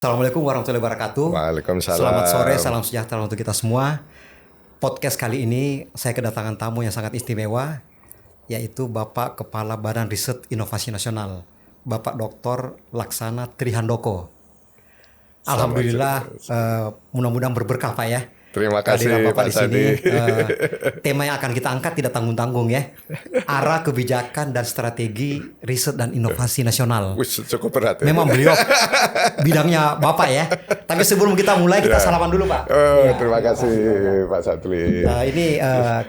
Assalamualaikum warahmatullahi wabarakatuh. Waalaikumsalam. Selamat sore, salam sejahtera untuk kita semua. Podcast kali ini saya kedatangan tamu yang sangat istimewa, yaitu Bapak Kepala Badan Riset Inovasi Nasional, Bapak Dr. Laksana Trihandoko. Alhamdulillah, mudah-mudahan berberkah Pak ya. Terima kasih Kehadiran Bapak Pak di sini. Sadi. Tema yang akan kita angkat tidak tanggung-tanggung ya. Arah kebijakan dan strategi riset dan inovasi nasional. Wih, cukup berat ya. Memang beliau bidangnya Bapak ya. Tapi sebelum kita mulai kita salaman dulu Pak. Terima kasih Pak Sadli. Ini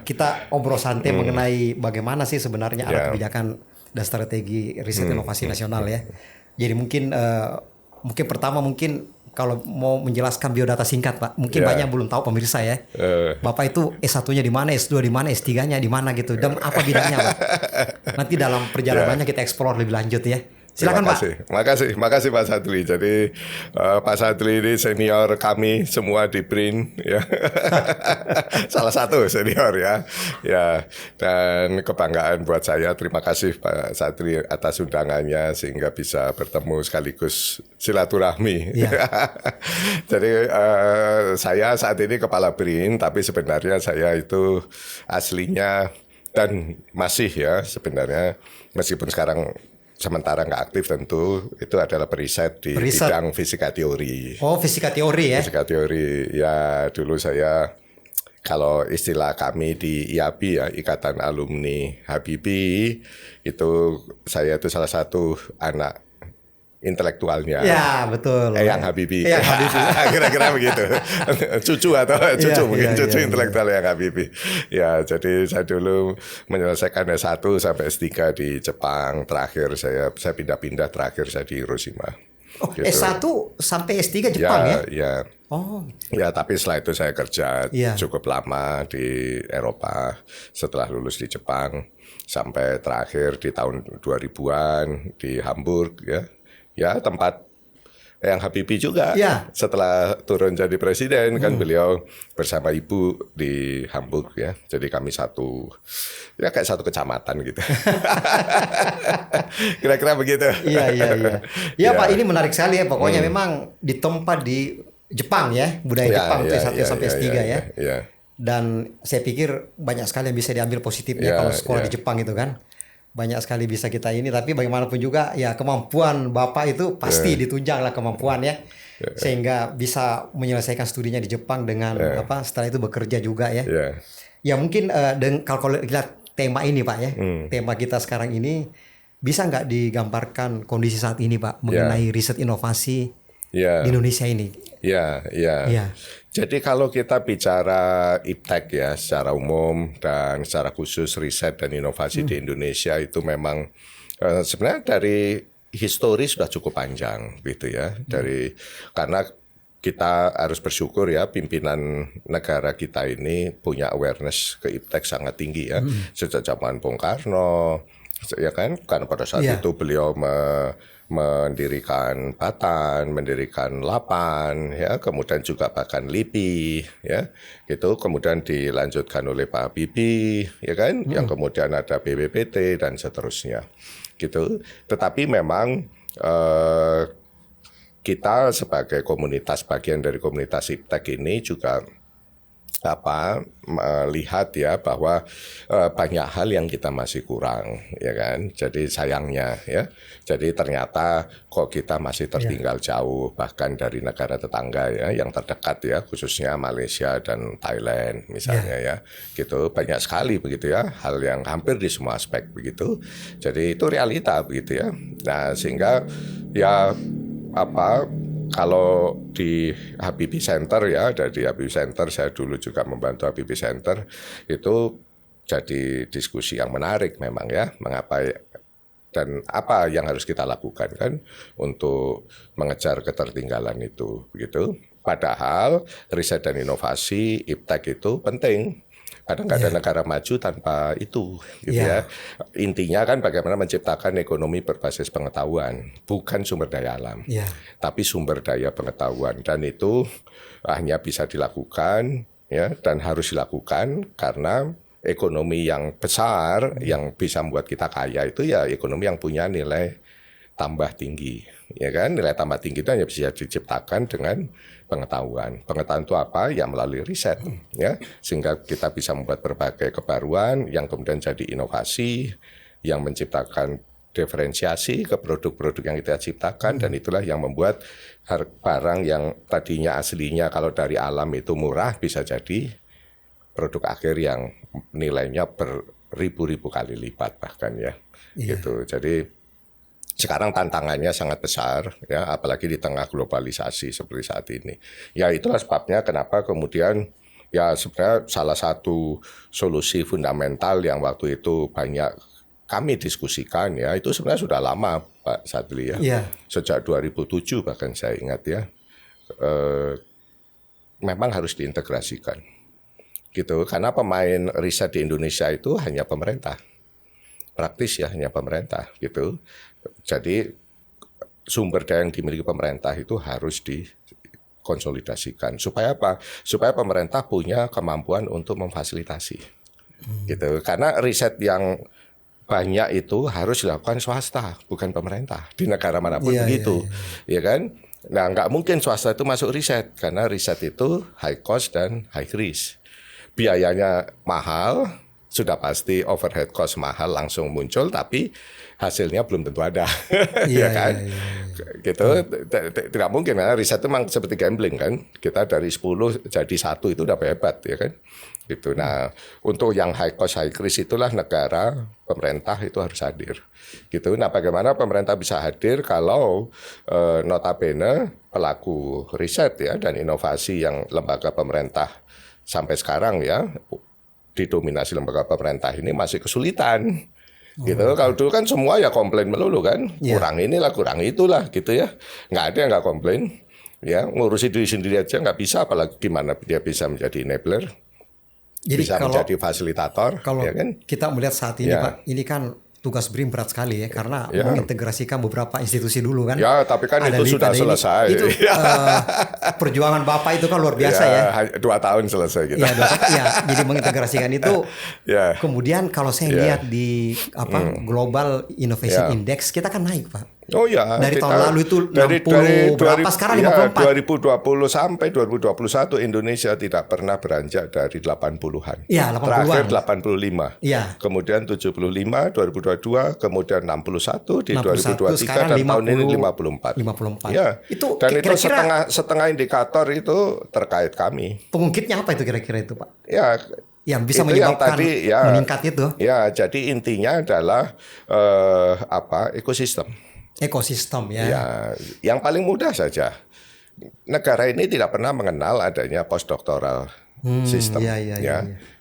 kita obrol santai mengenai bagaimana sih sebenarnya arah kebijakan dan strategi riset inovasi nasional ya. Jadi mungkin pertama kalau mau menjelaskan biodata singkat Pak, mungkin banyak belum tahu pemirsa ya. Bapak itu S1-nya di mana, S2 di mana, S3-nya di mana gitu, dan apa bidangnya Pak. Nanti dalam perjalanannya kita eksplor lebih lanjut ya. Silakan Pak. Makasih Pak Sadli. Jadi Pak Sadli ini senior kami semua di BRIN ya. Salah satu senior ya. Ya, dan kebanggaan buat saya. Terima kasih Pak Sadli atas undangannya sehingga bisa bertemu sekaligus silaturahmi. Ya. Jadi saya saat ini kepala BRIN, tapi sebenarnya saya itu aslinya dan masih ya sebenarnya meskipun sekarang sementara nggak aktif tentu, itu adalah periset di bidang fisika teori. Oh, fisika teori ya? Fisika teori, ya dulu saya, kalau istilah kami di IAB ya, Ikatan Alumni Habibie, itu saya itu salah satu anak intelektualnya. Ya, betul. Eyang Habibie. Eyang Habibie. Kira-kira begitu. Cucu intelektual Eyang Habibie. Ya, jadi saya dulu menyelesaikan S1 sampai S3 di Jepang. Terakhir saya pindah-pindah, terakhir saya di Hiroshima. Oh, gitu. S1 sampai S3 Jepang ya? Ya. Oh. Ya, tapi setelah itu saya kerja cukup lama di Eropa setelah lulus di Jepang sampai terakhir di tahun 2000-an di Hamburg ya. Ya, tempat yang Habibie juga. Ya. Setelah turun jadi presiden kan beliau bersama ibu di Hamburg ya. Jadi kami kayak satu kecamatan gitu. Kira-kira begitu. Iya. Ya Pak, ini menarik sekali ya. Pokoknya memang ditempa di Jepang ya, budaya Jepang itu S1 sampai S3 ya. Dan saya pikir banyak sekali yang bisa diambil positifnya kalau sekolah di Jepang itu kan. Banyak sekali bisa kita ini, tapi bagaimanapun juga ya kemampuan Bapak itu pasti ditunjang lah kemampuan ya, sehingga bisa menyelesaikan studinya di Jepang dengan setelah itu bekerja juga ya. Ya mungkin kalau lihat tema ini Pak ya, tema kita sekarang ini bisa nggak digambarkan kondisi saat ini Pak mengenai riset inovasi di Indonesia ini? Ya. Jadi kalau kita bicara iptek ya secara umum dan secara khusus riset dan inovasi di Indonesia itu memang sebenarnya dari histori sudah cukup panjang gitu ya. Karena kita harus bersyukur ya pimpinan negara kita ini punya awareness ke iptek sangat tinggi ya. Sejak zaman Bung Karno ya kan, karena pada saat itu beliau mendirikan Batan, mendirikan Lapan, ya, kemudian juga bahkan LIPI, ya, gitu, kemudian dilanjutkan oleh Pak Habibie, ya kan, yang kemudian ada BPPT dan seterusnya, gitu. Tetapi memang kita sebagai komunitas, bagian dari komunitas iptek ini juga melihat ya bahwa banyak hal yang kita masih kurang ya kan, jadi sayangnya ya, jadi ternyata kok kita masih tertinggal jauh bahkan dari negara tetangga ya yang terdekat ya, khususnya Malaysia dan Thailand misalnya ya, gitu, banyak sekali begitu ya hal yang hampir di semua aspek begitu, jadi itu realita begitu ya. Nah sehingga ya kalau di Habibie Center ya, dari Habibie Center saya dulu juga membantu Habibie Center, itu jadi diskusi yang menarik memang ya, mengapa dan apa yang harus kita lakukan kan untuk mengejar ketertinggalan itu begitu. Padahal riset dan inovasi iptek itu penting. Kadang nggak ada negara maju tanpa itu, gitu ya. Intinya kan bagaimana menciptakan ekonomi berbasis pengetahuan, bukan sumber daya alam, tapi sumber daya pengetahuan. Dan itu hanya bisa dilakukan, ya, dan harus dilakukan karena ekonomi yang besar yang bisa membuat kita kaya itu ya ekonomi yang punya nilai tambah tinggi, ya kan? Nilai tambah tinggi itu hanya bisa diciptakan dengan pengetahuan. Pengetahuan itu apa? Ya melalui riset, ya, sehingga kita bisa membuat berbagai kebaruan yang kemudian jadi inovasi, yang menciptakan diferensiasi ke produk-produk yang kita ciptakan, dan itulah yang membuat barang yang tadinya aslinya kalau dari alam itu murah bisa jadi produk akhir yang nilainya beribu-ribu kali lipat bahkan ya. Gitu. Jadi sekarang tantangannya sangat besar, ya, apalagi di tengah globalisasi seperti saat ini. Ya itulah sebabnya kenapa kemudian ya sebenarnya salah satu solusi fundamental yang waktu itu banyak kami diskusikan ya itu sebenarnya sudah lama Pak Sadli ya. Sejak 2007 bahkan saya ingat ya. Memang harus diintegrasikan. Gitu. Karena pemain riset di Indonesia itu hanya pemerintah. Praktis ya hanya pemerintah gitu. Jadi sumber daya yang dimiliki pemerintah itu harus dikonsolidasikan. Supaya apa? Supaya pemerintah punya kemampuan untuk memfasilitasi. Gitu. Karena riset yang banyak itu harus dilakukan swasta, bukan pemerintah. Di negara manapun begitu. Ya kan? Nah, nggak mungkin swasta itu masuk riset karena riset itu high cost dan high risk. Biayanya mahal, sudah pasti overhead cost mahal langsung muncul, tapi hasilnya belum tentu ada, ya kan? Gitu, tidak mungkin ya. Riset itu memang seperti gambling kan. Kita dari 10 jadi 1 itu udah hebat, ya kan? Gitu. Nah, untuk yang high cost high risk itulah negara, pemerintah itu harus hadir. Gitu. Nah, bagaimana pemerintah bisa hadir kalau notabene pelaku riset ya dan inovasi yang lembaga pemerintah sampai sekarang ya didominasi lembaga pemerintah ini masih kesulitan. Gitu. Kalau dulu kan semua ya komplain melulu kan, kurang inilah, kurang itulah gitu ya. Nggak ada yang nggak komplain. Ya, ngurusi diri sendiri aja nggak bisa, apalagi gimana dia bisa menjadi enabler. Jadi bisa menjadi fasilitator. Kalau ya kan? kita melihat saat ini Pak, ini kan tugas BRIN berat sekali ya, karena mengintegrasikan beberapa institusi dulu kan. Ya, tapi kan ada itu sudah selesai. Itu perjuangan Bapak itu kan luar biasa ya. 2 tahun selesai gitu. Jadi mengintegrasikan itu. Kemudian kalau saya lihat di Global Innovation Index kita kan naik Pak. Oh ya, dari tahun lalu itu 60 berapa sekarang 54. 2020 sampai 2021 Indonesia tidak pernah beranjak dari 80-an. Iya, 80-an. Terakhir 85. Iya. Kemudian 75, 2022, kemudian 61 di 2023 dan 50, tahun ini 54. 54. Ya. Itu dan kira-kira itu setengah indikator itu terkait kami. Pengungkitnya apa itu kira-kira itu, Pak? Ya, yang bisa menyebabkan meningkat itu. Ya, jadi intinya adalah ekosistem. Ekosistem ya. Ya, yang paling mudah saja. Negara ini tidak pernah mengenal adanya postdoctoral system.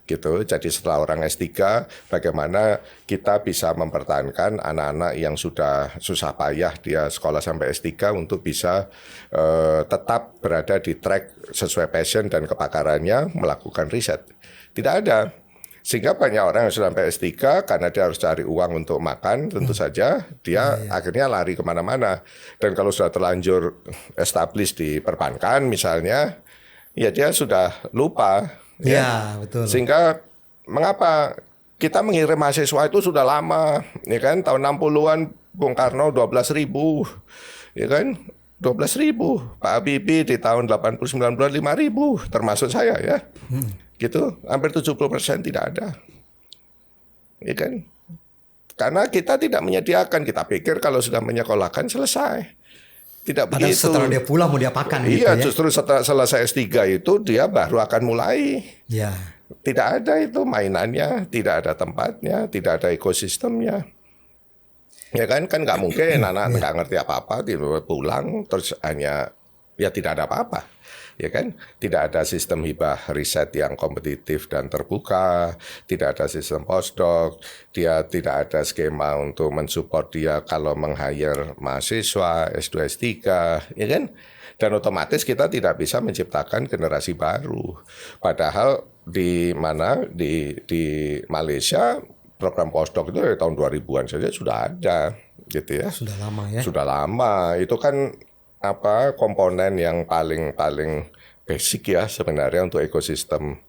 Gitu. Jadi setelah orang S3, bagaimana kita bisa mempertahankan anak-anak yang sudah susah payah dia sekolah sampai S3 untuk bisa tetap berada di track sesuai passion dan kepakarannya melakukan riset. Tidak ada. Sehingga banyak orang yang sudah sampai S3 karena dia harus cari uang untuk makan, tentu saja dia akhirnya lari kemana-mana. Dan kalau sudah terlanjur established di perbankan misalnya, ya dia sudah lupa. Ya, betul. Sehingga mengapa kita mengirim mahasiswa itu sudah lama, ya kan? Tahun 60-an Bung Karno 12.000, ya kan? 12.000. Pak Habibie di tahun 80-90 5.000, termasuk saya ya. Gitu, hampir 70% tidak ada. Ya kan? Karena kita tidak menyediakan, kita pikir kalau sudah menyekolahkan selesai. Tidak padahal begitu. Setelah dia pulang mau diapakan gitu ya. Iya, justru setelah selesai S3 itu dia baru akan mulai. Ya. Tidak ada itu mainannya, tidak ada tempatnya, tidak ada ekosistemnya. Ya kan nggak mungkin anak nggak ngerti apa-apa, tiba-tiba pulang terus hanya ya tidak ada apa-apa. Ya kan, tidak ada sistem hibah riset yang kompetitif dan terbuka, tidak ada sistem postdoc, dia tidak ada skema untuk mensupport dia kalau meng-hire mahasiswa S2 S3, ya kan? Dan otomatis kita tidak bisa menciptakan generasi baru. Padahal di Malaysia program postdoc itu dari tahun 2000-an saja sudah ada, gitu ya. Sudah lama ya. Sudah lama. Itu kan komponen yang paling basic ya sebenarnya untuk ekosistem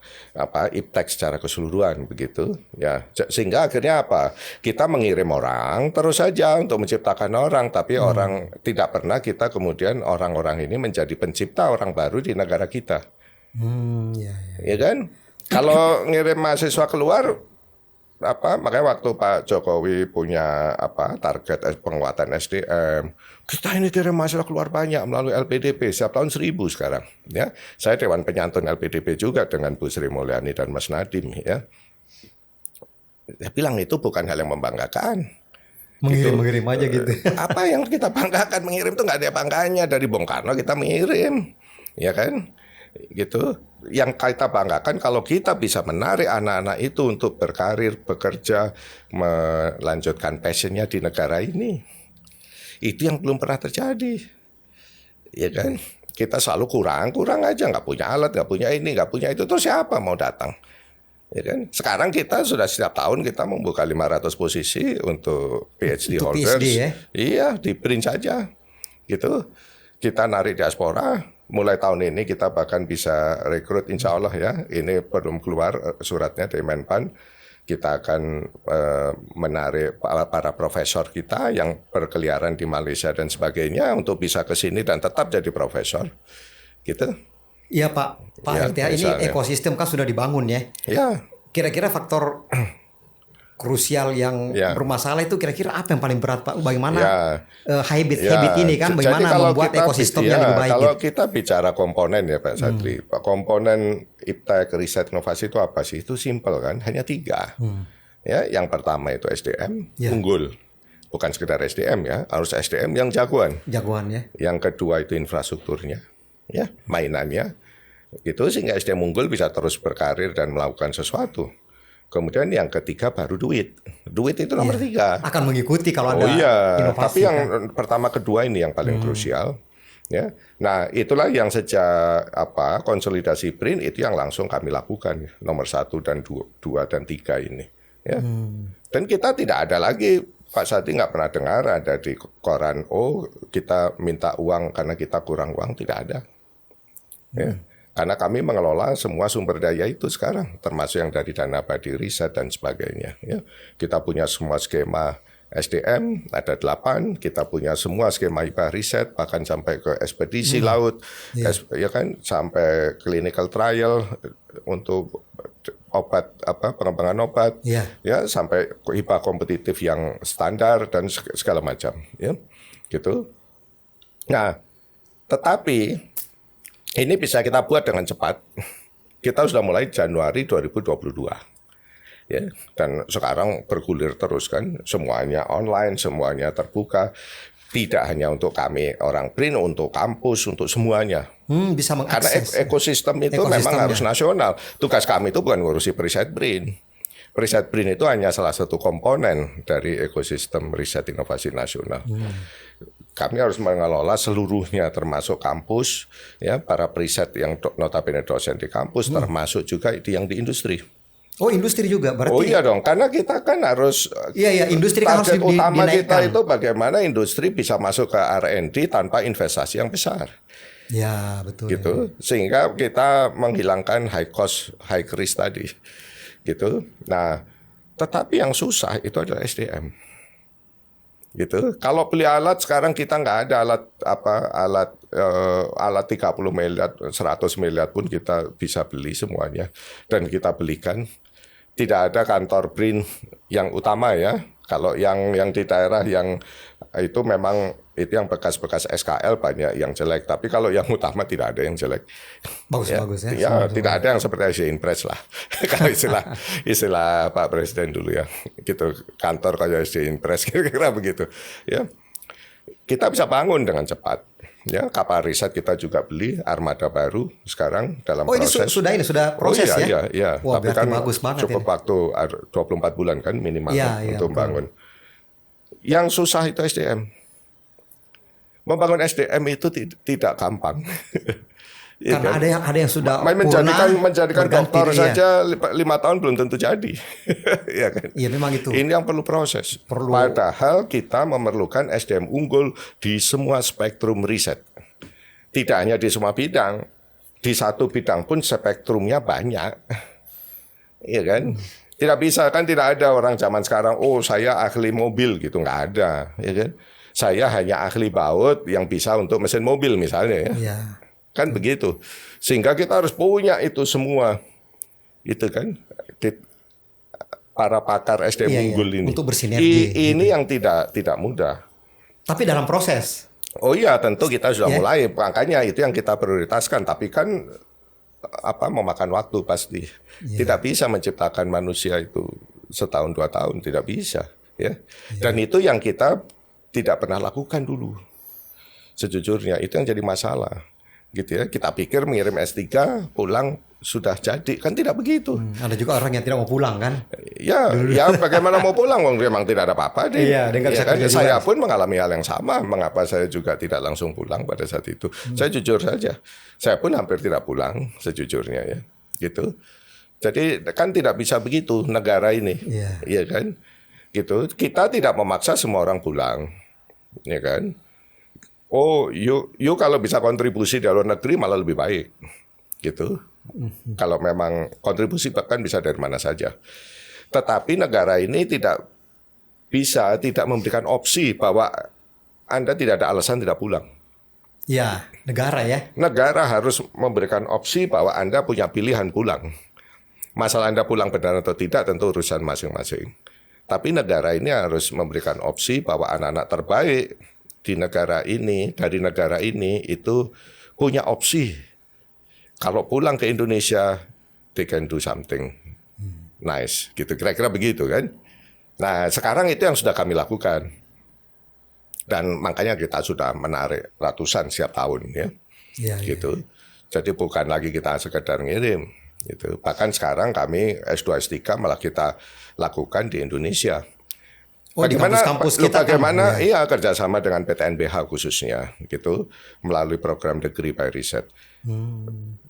iptek secara keseluruhan begitu ya, sehingga akhirnya apa, kita mengirim orang terus saja untuk menciptakan orang, tapi orang tidak pernah kita kemudian orang-orang ini menjadi pencipta orang baru di negara kita. Ya kan, kalau ngirim mahasiswa keluar makanya waktu Pak Jokowi punya target penguatan SDM, kita ini kirim mahasiswa keluar banyak melalui LPDP, setiap tahun 1.000 sekarang. Ya, saya Dewan Penyantun LPDP juga dengan Bu Sri Mulyani dan Mas Nadiem. Ya, saya bilang itu bukan hal yang membanggakan. Mengirim aja gitu. Apa yang kita banggakan, mengirim itu nggak ada banggaannya. Dari Bung Karno kita mengirim, ya kan? Gitu. Yang kita banggakan kalau kita bisa menarik anak-anak itu untuk berkarir, bekerja, melanjutkan passionnya di negara ini. Itu yang belum pernah terjadi, ya kan? Kita selalu kurang aja, nggak punya alat, nggak punya ini, nggak punya itu, terus siapa mau datang? Ya kan? Sekarang kita sudah setiap tahun kita membuka 500 posisi untuk PhD holders. PhD, ya? Iya, di BRIN saja, gitu. Kita narik diaspora. Mulai tahun ini kita bahkan bisa rekrut, insya Allah ya. Ini belum keluar suratnya dari Menpan. Kita akan menarik para profesor kita yang berkeliaran di Malaysia dan sebagainya untuk bisa ke sini dan tetap jadi profesor. Gitu. Iya Pak Ya, RTA, ini ekosistem kan sudah dibangun ya. Ya. Kira-kira faktor krusial yang bermasalah itu kira-kira apa yang paling berat Pak? Bagaimana habit ini kan, bagaimana membuat ekosistemnya lebih baik? Kalau kita bicara komponen ya Pak Sadri, komponen iptek riset inovasi itu apa sih? Itu simple kan, hanya 3. Ya, yang pertama itu SDM unggul, bukan sekedar SDM ya, harus SDM yang jagoan. Jagoan ya. Yang kedua itu infrastrukturnya, ya mainannya, gitu sehingga SDM unggul bisa terus berkarir dan melakukan sesuatu. Kemudian yang ketiga baru duit. Duit itu nomor 3. Akan mengikuti kalau ada inovasi. Tapi yang pertama kedua ini yang paling krusial. Ya. Nah, itulah yang sejak konsolidasi BRIN itu yang langsung kami lakukan. Nomor 1 dan 2 dan 3 ini. Ya. Dan kita tidak ada lagi, Pak Sati nggak pernah dengar ada di koran, kita minta uang karena kita kurang uang, tidak ada. Ya. Karena kami mengelola semua sumber daya itu sekarang, termasuk yang dari dana abadi riset dan sebagainya. Ya. Kita punya semua skema SDM, ada 8, kita punya semua skema IPA riset, bahkan sampai ke ekspedisi laut, ya kan, sampai clinical trial untuk obat, pengembangan obat, ya, sampai IPA kompetitif yang standar dan segala macam, ya, gitu. Nah, tetapi ini bisa kita buat dengan cepat. Kita sudah mulai Januari 2022. Ya, dan sekarang bergulir terus kan, semuanya online, semuanya terbuka. Tidak hanya untuk kami orang BRIN, untuk kampus, untuk semuanya. Bisa mengakses. Karena ekosistem itu memang harus nasional. Tugas kami itu bukan ngurusi periset BRIN. Periset BRIN itu hanya salah satu komponen dari ekosistem riset inovasi nasional. Kami harus mengelola seluruhnya, termasuk kampus, ya, para periset yang notabene dosen di kampus, termasuk juga yang di industri. Oh, industri juga berarti? Oh iya dong, karena kita kan harus, industri kan harus utama dinaikkan. kita itu bagaimana industri bisa masuk ke R&D tanpa investasi yang besar. Ya, betul. Gitu, sehingga kita menghilangkan high cost, high risk tadi. Gitu. Nah, tetapi yang susah itu adalah SDM. Gitu. Kalau beli alat sekarang kita nggak ada alat 30 miliar, 100 miliar pun kita bisa beli semuanya dan kita belikan. Tidak ada kantor BRIN yang utama ya. Kalau yang di daerah yang itu memang itu yang bekas-bekas SKL banyak yang jelek, tapi kalau yang utama tidak ada yang jelek. Bagus-bagus ya. Ya, tidak ada yang seperti Asian Press lah. Kalau istilah Pak Presiden dulu ya. Gitu, kantor kayak Asian Press kira-kira begitu. Ya. Kita bisa bangun dengan cepat. Ya, kapal riset kita juga beli armada baru sekarang dalam proses. Ini sudah proses ya? Iya. Wah, tapi kan bagus banget cukup waktu 24 bulan kan minimal untuk membangun. Yang susah itu SDM. Membangun SDM itu tidak gampang. Karena ada yang sudah menjadikan dokter saja 5 tahun belum tentu jadi. Ya kan? Iya, memang itu. Ini yang perlu proses. Padahal kita memerlukan SDM unggul di semua spektrum riset. Tidak hanya di semua bidang. di satu bidang pun spektrumnya banyak. Iya kan? Tidak bisa kan, tidak ada orang zaman sekarang, oh saya ahli mobil gitu, nggak ada, ya kan? Saya hanya ahli baut yang bisa untuk mesin mobil misalnya ya. Iya. Kan begitu. Sehingga kita harus punya itu semua. Itu kan para pakar SDM unggul ini. Untuk bersinergi. Ini yang tidak mudah. Tapi dalam proses. Oh iya, tentu kita sudah mulai. Makanya itu yang kita prioritaskan, tapi kan memakan waktu pasti. Tidak bisa menciptakan manusia itu setahun 2 tahun, tidak bisa, ya. Dan itu yang kita tidak pernah lakukan dulu. Sejujurnya itu yang jadi masalah. Gitu ya. Kita pikir mengirim S3 pulang sudah jadi, kan tidak begitu. Ada juga orang yang tidak mau pulang kan? Ya bagaimana mau pulang, wong memang tidak ada apa-apa deh. Iya, Ya kan? Saya pun mengalami hal yang sama. Mengapa saya juga tidak langsung pulang pada saat itu? Saya jujur saja, saya pun hampir tidak pulang sejujurnya ya, gitu. Jadi kan tidak bisa begitu negara ini, iya kan? Gitu. Kita tidak memaksa semua orang pulang, ya kan? Oh, you kalau bisa kontribusi di luar negeri malah lebih baik, gitu. Kalau memang kontribusi bahkan bisa dari mana saja. Tetapi negara ini tidak memberikan opsi bahwa Anda tidak ada alasan tidak pulang. Ya, negara ya. Negara harus memberikan opsi bahwa Anda punya pilihan pulang. Masalah Anda pulang benar atau tidak tentu urusan masing-masing. Tapi negara ini harus memberikan opsi bahwa anak-anak terbaik di negara ini, dari negara ini itu punya opsi. Kalau pulang ke Indonesia, they can do something nice, gitu. Kira-kira begitu kan. Nah, sekarang itu yang sudah kami lakukan. Dan makanya kita sudah menarik ratusan setiap tahun ya. Gitu. Jadi bukan lagi kita sekedar ngirim, gitu. Bahkan sekarang kami S2 S3 malah kita lakukan di Indonesia. Bagaimana kampus kita bagaimana kerjasama dengan PTNBH khususnya gitu melalui program Degree by Research.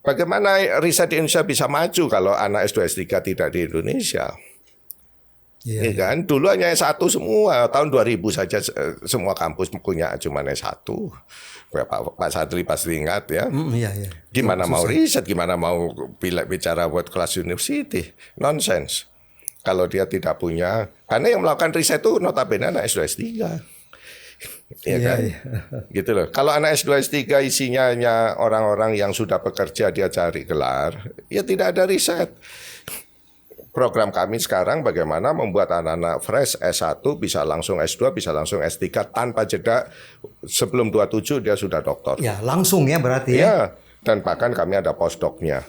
Bagaimana riset di Indonesia bisa maju kalau anak S2 S3 tidak di Indonesia? Iya kan? Dulu hanya S1 semua, tahun 2000 saja semua kampus punya cuma S1. Pak Sadli pasti ingat ya. Gimana mau riset, gimana mau bicara world class university? Nonsense. Kalau dia tidak punya, karena yang melakukan riset itu notabene anak S2 S3. Ya kan? Gitu loh. Kalau anak S2 S3 isinya hanya orang-orang yang sudah bekerja dia cari gelar, ya tidak ada riset. Program kami sekarang bagaimana membuat anak-anak fresh S1 bisa langsung S2, bisa langsung S3 tanpa jeda, sebelum 27 dia sudah doktor. Ya, langsung ya berarti ya. Ya, dan bahkan kami ada postdoc-nya.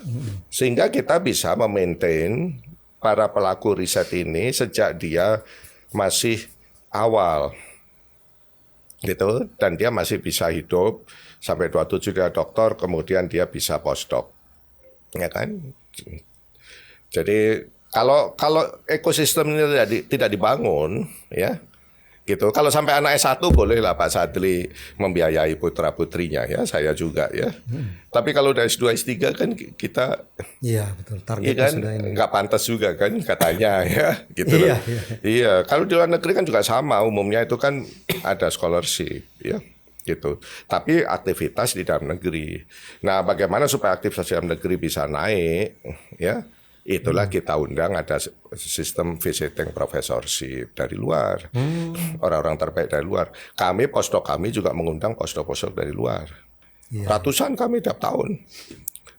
Sehingga kita bisa memaintain para pelaku riset ini sejak dia masih awal. Gitu, dan dia masih bisa hidup sampai 27 dia doktor, kemudian dia bisa postdoc. Ya kan? Jadi kalau ekosistem ini tidak dibangun, ya, gitu. Kalau sampai anak S1 bolehlah Pak Sadli membiayai putra putrinya, ya, saya juga, ya. Tapi kalau udah S2 S3 kan kita, iya betul, targetnya kan, sudah ini. nggak pantas juga kan katanya, ya, gitu loh. Iya. Kalau di luar negeri kan juga sama, umumnya itu kan ada scholarship, ya. Gitu. Tapi aktivitas di dalam negeri. Nah, bagaimana supaya aktivitas di dalam negeri bisa naik, ya? Itulah kita undang ada sistem visiting professorship dari luar, orang-orang terbaik dari luar. Kami postdoc kami juga mengundang postdoc dari luar, ratusan kami tiap tahun,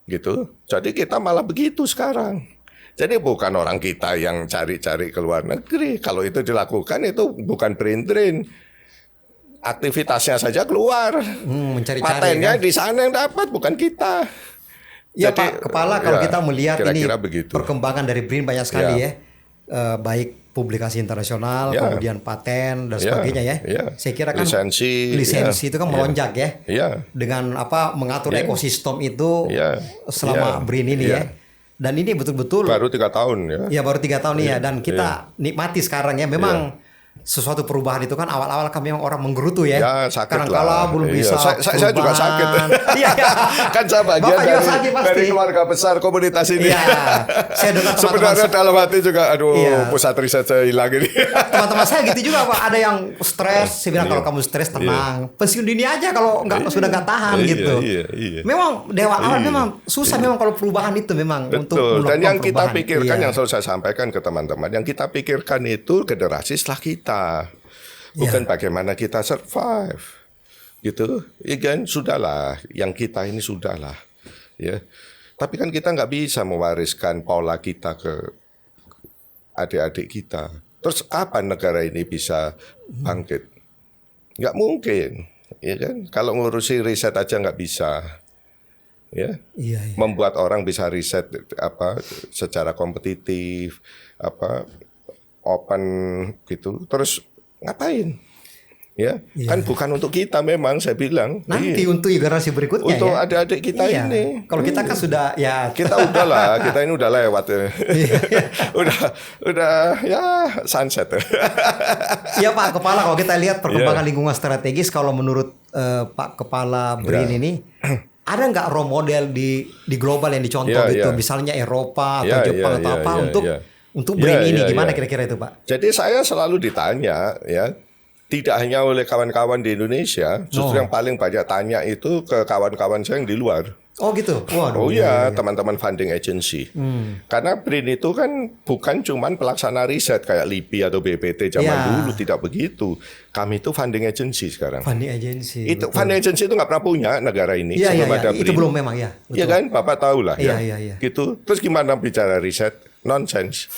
gitu. Jadi kita malah begitu sekarang. Jadi bukan orang kita yang cari-cari ke luar negeri. Kalau itu dilakukan itu bukan brain drain. Aktivitasnya saja keluar, mencari-cari, patennya kan? Di sana yang dapat, bukan kita. Ya Pak Kepala, kalau kita melihat ini begitu. Perkembangan dari BRIN banyak sekali ya, baik publikasi internasional, kemudian paten dan sebagainya ya. Saya kira kan lisensi itu kan melonjak ya, dengan mengatur ekosistem itu selama BRIN ini ya. Dan ini betul-betul baru 3 tahun ya. Ya baru 3 tahun ya, dan kita nikmati sekarang ya. Memang sesuatu perubahan itu kan awal-awal kami memang orang menggerutu ya. Ya sakit Kadang-kala lah. belum Iya. bisa. Saya juga sakit. Iya. Kan saya bagian Bapak juga sakit pasti. dari keluarga besar komunitas ini. Iya. Saya dengar Sebenarnya dalam hati juga, aduh, Iya. pusat riset saya hilang ini. teman-teman saya gitu juga Pak. Ada yang stres. Saya bilang kalau kamu stres tenang. Pensiun dini aja kalau sudah nggak tahan gitu. Iya. Memang dewa awal memang susah memang kalau perubahan itu memang untuk Betul. Dan yang kita perubahan. pikirkan, Iya. yang selalu saya sampaikan ke teman-teman, yang kita pikirkan itu generasi setelah kita. Bukan bagaimana kita survive, gitu. Ya kan, sudahlah. Yang kita ini sudahlah, ya. Tapi kan kita nggak bisa mewariskan pola kita ke adik-adik kita. Terus kapan negara ini bisa bangkit? Nggak mungkin, ya kan? Kalau ngurusi riset aja nggak bisa, ya. Iya. Membuat orang bisa riset secara kompetitif, open gitu. Terus ngapain? Ya, kan bukan untuk kita memang saya bilang. Nanti untuk generasi berikutnya untuk ya. adik-adik kita ini. Kalau kita kan sudah ya Kita udahlah, kita ini udah lewat ya. udah ya sunset. Iya Pak Kepala, kalau kita lihat perkembangan lingkungan strategis, kalau menurut Pak Kepala BRIN ini ada nggak role model di global yang dicontoh gitu, misalnya Eropa atau Jepang atau apa untuk BRIN ini gimana kira-kira itu Pak? Jadi saya selalu ditanya ya, tidak hanya oleh kawan-kawan di Indonesia, justru yang paling banyak tanya itu ke kawan-kawan saya yang di luar. Oh gitu. Waduh. Teman-teman funding agency. Karena BRIN itu kan bukan cuman pelaksana riset kayak LIPI atau BPT zaman dulu, tidak begitu. Kami itu funding agency sekarang. Funding agency. Itu funding agency itu nggak pernah punya negara ini sebelum ada BRIN. Itu belum memang ya. Iya kan, Bapak tahu lah ya. Iya. Gitu. Terus gimana bicara riset? Nonsense.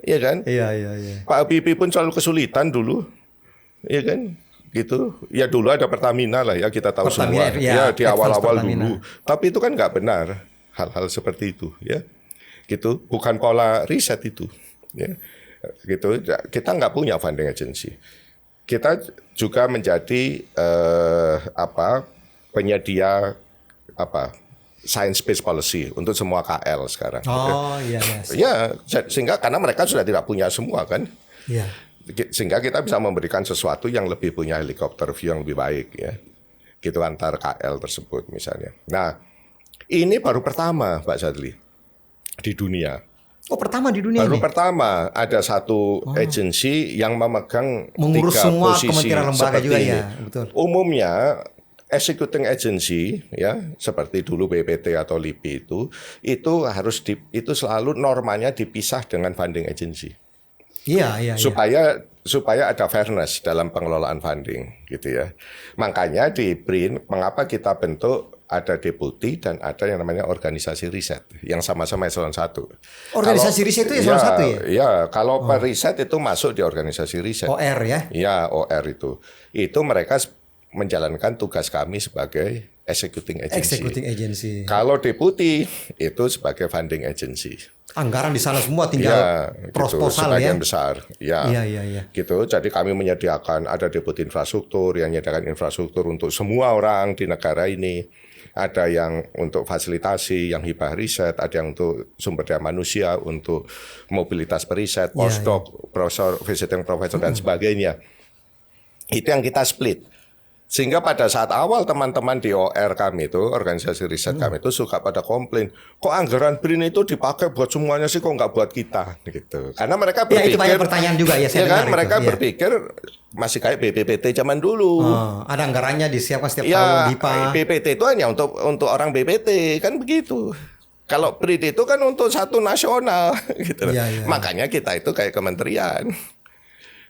Iya kan? Iya. Pak Habibie pun selalu kesulitan dulu. Iya kan? Gitu. Ya dulu ada Pertamina lah ya, kita tahu Pertamina, semua. ya Di awal-awal Pertamina dulu. Tapi itu kan nggak benar hal-hal seperti itu ya. Gitu. Bukan pola riset itu. Ya. Gitu. Kita nggak punya funding agency. Kita juga menjadi penyedia science based policy untuk semua KL sekarang. Oh iya. Ya, sehingga karena mereka sudah tidak punya semua kan. Iya. Sehingga kita bisa memberikan sesuatu yang lebih punya helikopter view yang lebih baik ya. Gitu antar KL tersebut misalnya. Nah, ini baru pertama Pak Sadli di dunia. Oh, pertama di dunia baru ini? pertama ada satu agency yang memegang mengurus 3 semua posisi kementerian lembaga juga ini. ya, betul. Umumnya executing agency ya seperti dulu BPT atau LIPI itu harus itu selalu normanya dipisah dengan funding agency. Iya. Supaya ada fairness dalam pengelolaan funding gitu ya. Makanya di BRIN mengapa kita bentuk ada deputi dan ada yang namanya organisasi riset yang sama-sama eselon 1. Organisasi riset itu eselon 1 ya? Iya, kalau periset itu masuk di organisasi riset. OR ya? Iya, OR itu. Itu mereka menjalankan tugas kami sebagai executing agency. Kalau deputi itu sebagai funding agency. Anggaran di sana semua tinggal proposal sebagian ya. besar. Iya. Gitu. Jadi kami menyediakan ada deputi infrastruktur yang menyediakan infrastruktur untuk semua orang di negara ini. Ada yang untuk fasilitasi, yang hibah riset, ada yang untuk sumber daya manusia, untuk mobilitas periset, postdoc, profesor, visiting professor dan sebagainya. Itu yang kita split. Sehingga pada saat awal teman-teman di OR kami itu, organisasi riset kami itu suka pada komplain, kok anggaran BRIN itu dipakai buat semuanya sih, kok nggak buat kita, gitu. Karena mereka berpikir, itu banyak pertanyaan juga ya, saya dengar mereka itu, berpikir masih kayak BPPT zaman dulu. Ada anggarannya disiapkan setiap tahun BIPA. BPT itu hanya untuk orang BPT, kan begitu. Kalau BRIN itu kan untuk satu nasional, gitu. Makanya kita itu kayak kementerian.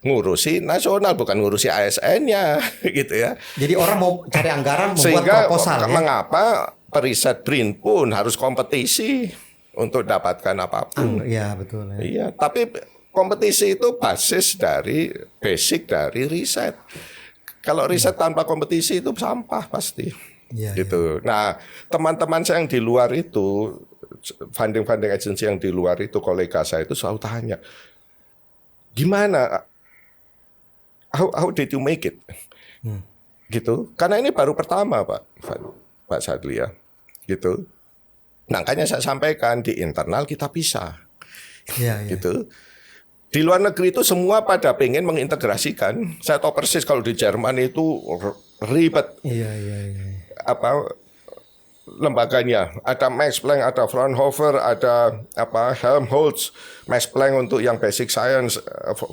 Ngurusi nasional bukan ngurusi ASN-nya gitu ya. Jadi orang mau cari anggaran membuat sehingga proposal ya. Mengapa periset BRIN pun harus kompetisi untuk dapatkan apapun. Iya, betul ya. Iya, tapi kompetisi itu basic dari riset. Kalau riset tanpa kompetisi itu sampah pasti. Gitu. Nah, teman-teman saya yang di luar itu funding agency yang di luar itu kolega saya itu selalu tanya, gimana? How did you make it? Gitu. Karena ini baru pertama Pak Sadli ya. Gitu. Makanya saya sampaikan di internal kita pisah. Gitu. Di luar negeri itu semua pada pengen mengintegrasikan. Saya tahu persis kalau di Jerman itu ribet. Iya. Apa lembaganya? Ada Max Planck, ada Fraunhofer, ada Helmholtz. Max Planck untuk yang basic science,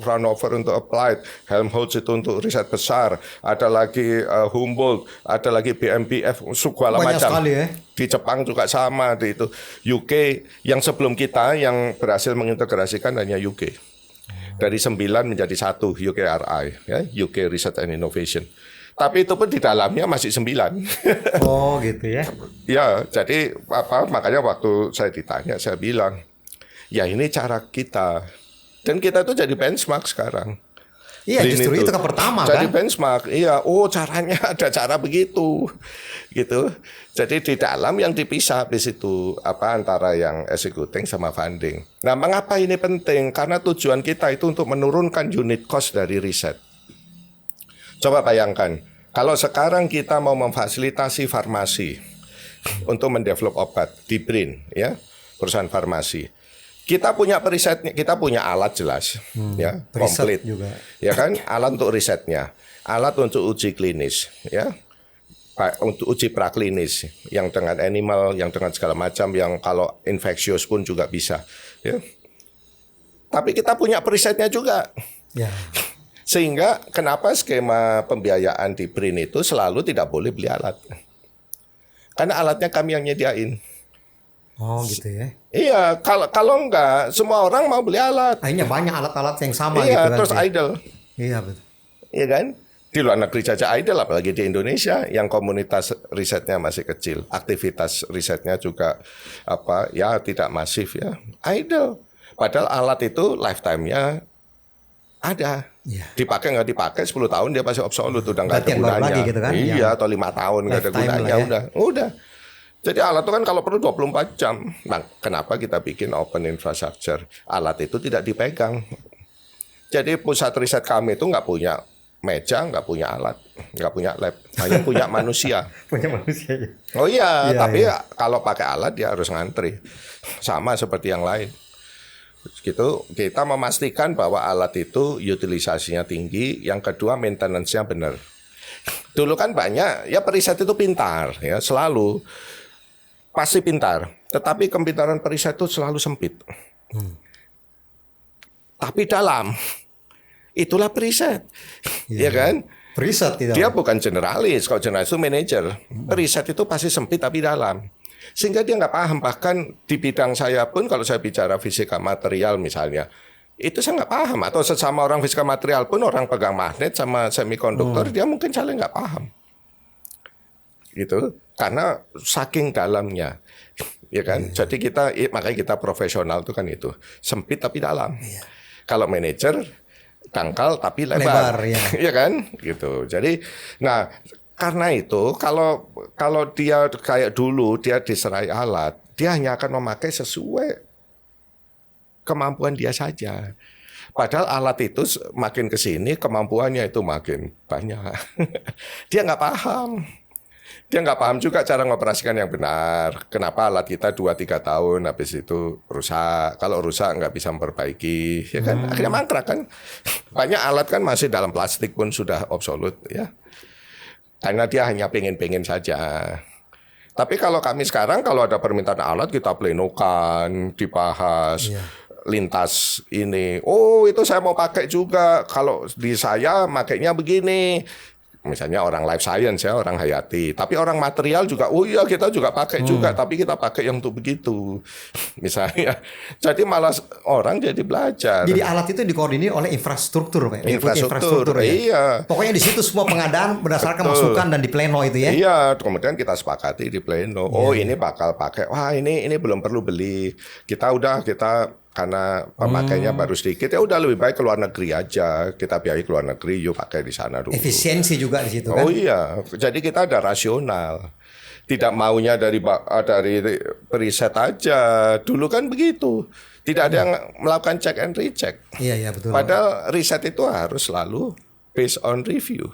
Fraunhofer untuk applied, Helmholtz itu untuk riset besar. Ada lagi Humboldt, ada lagi BMBF, segala banyak macam. Sekali, ya. Di Jepang juga sama di itu. UK yang sebelum kita yang berhasil mengintegrasikan hanya UK. Dari 9 menjadi 1 UKRI, ya, UK Research and Innovation. Tapi itu pun di dalamnya masih 9. Oh gitu ya. Ya, jadi makanya waktu saya ditanya, saya bilang, ya ini cara kita. Dan kita tuh jadi benchmark sekarang. Iya, justru itu ke pertama jadi kan. benchmark. Iya, oh caranya ada cara begitu. Gitu. Jadi di dalam yang dipisah habis itu antara yang executing sama funding. Nah, mengapa ini penting? Karena tujuan kita itu untuk menurunkan unit cost dari riset. Coba bayangkan, kalau sekarang kita mau memfasilitasi farmasi untuk mendevelop obat di BRIN, ya, perusahaan farmasi. Kita punya perisetnya, kita punya alat jelas, ya, komplit, juga. Ya kan, alat untuk risetnya, alat untuk uji klinis, ya, untuk uji praklinis, yang dengan animal, yang dengan segala macam, yang kalau infeksius pun juga bisa, ya. Tapi kita punya perisetnya juga, ya. Sehingga kenapa skema pembiayaan di BRIN itu selalu tidak boleh beli alat, karena alatnya kami yang nyediain. Oh gitu ya. Iya, kalau enggak semua orang mau beli alat. Akhirnya banyak alat-alat yang sama iya, gitu kan. Terus idle. Iya betul. Iya kan? Di luar negeri saja idle, apalagi di Indonesia yang komunitas risetnya masih kecil, aktivitas risetnya juga tidak masif ya. Idle. Padahal alat itu lifetime-nya ada. Ya. Dipakai nggak dipakai 10 tahun dia pasti obsolete, udah nggak ada gunanya. Lagi gitu kan? Iya, atau 5 tahun nggak ada gunanya, ya. Udah. Jadi alat itu kan kalau perlu 24 jam. Nah, kenapa kita bikin open infrastructure? Alat itu tidak dipegang. Jadi pusat riset kami itu nggak punya meja, nggak punya alat, nggak punya lab, hanya punya manusia. Punya manusia. Ya? Oh iya, tapi kalau pakai alat dia harus ngantri. Sama seperti yang lain. Gitu, kita memastikan bahwa alat itu utilisasinya tinggi, yang kedua maintenance-nya benar. Dulu kan banyak, ya periset itu pintar, ya selalu. Pasti pintar, tetapi kepintaran periset itu selalu sempit. Tapi dalam, itulah periset, ya kan? Periset tidak. Dia bukan generalis, kalau generalis itu manajer. Periset itu pasti sempit tapi dalam, sehingga dia nggak paham. Bahkan di bidang saya pun, kalau saya bicara fisika material misalnya, itu saya nggak paham. Atau sesama orang fisika material pun, orang pegang magnet sama semikonduktor, dia mungkin saling nggak paham. Gitu, karena saking dalamnya, ya kan. Jadi makanya kita profesional itu kan itu sempit tapi dalam. Kalau manajer dangkal tapi lebar ya kan, gitu. Jadi, nah karena itu kalau dia kayak dulu dia diserai alat, dia hanya akan memakai sesuai kemampuan dia saja. Padahal alat itu makin kesini kemampuannya itu makin banyak. Dia nggak paham. Dia nggak paham juga cara mengoperasikan yang benar. Kenapa alat kita 2-3 tahun habis itu rusak. Kalau rusak nggak bisa memperbaiki, ya kan? Akhirnya mangkrak kan. Banyak alat kan masih dalam plastik pun sudah obsolete, ya. Karena dia hanya pengen-pengen saja. Tapi kalau kami sekarang, kalau ada permintaan alat, kita plenokan, dibahas. Lintas ini. Oh, itu saya mau pakai juga. Kalau di saya makainya begini. Misalnya orang life science ya, orang hayati. Tapi orang material juga, oh iya kita juga pakai juga, tapi kita pakai yang untuk begitu. Misalnya. Jadi malah orang jadi belajar. Jadi alat itu dikoordinir oleh infrastruktur, Pak. Infrastruktur, ya? Iya. Pokoknya di situ semua pengadaan berdasarkan masukan dan di pleno itu ya. Iya, kemudian kita sepakati di pleno. Oh, ini bakal pakai. Wah, ini belum perlu beli. Kita karena pemakainya baru sedikit, ya udah lebih baik ke luar negeri aja. Kita biayai ke luar negeri, yuk pakai di sana dulu. Efisiensi juga di situ kan. Oh iya, jadi kita ada rasional. Tidak maunya dari periset aja. Dulu kan begitu. Tidak ada yang melakukan check and recheck. Iya betul. Padahal riset itu harus selalu based on review.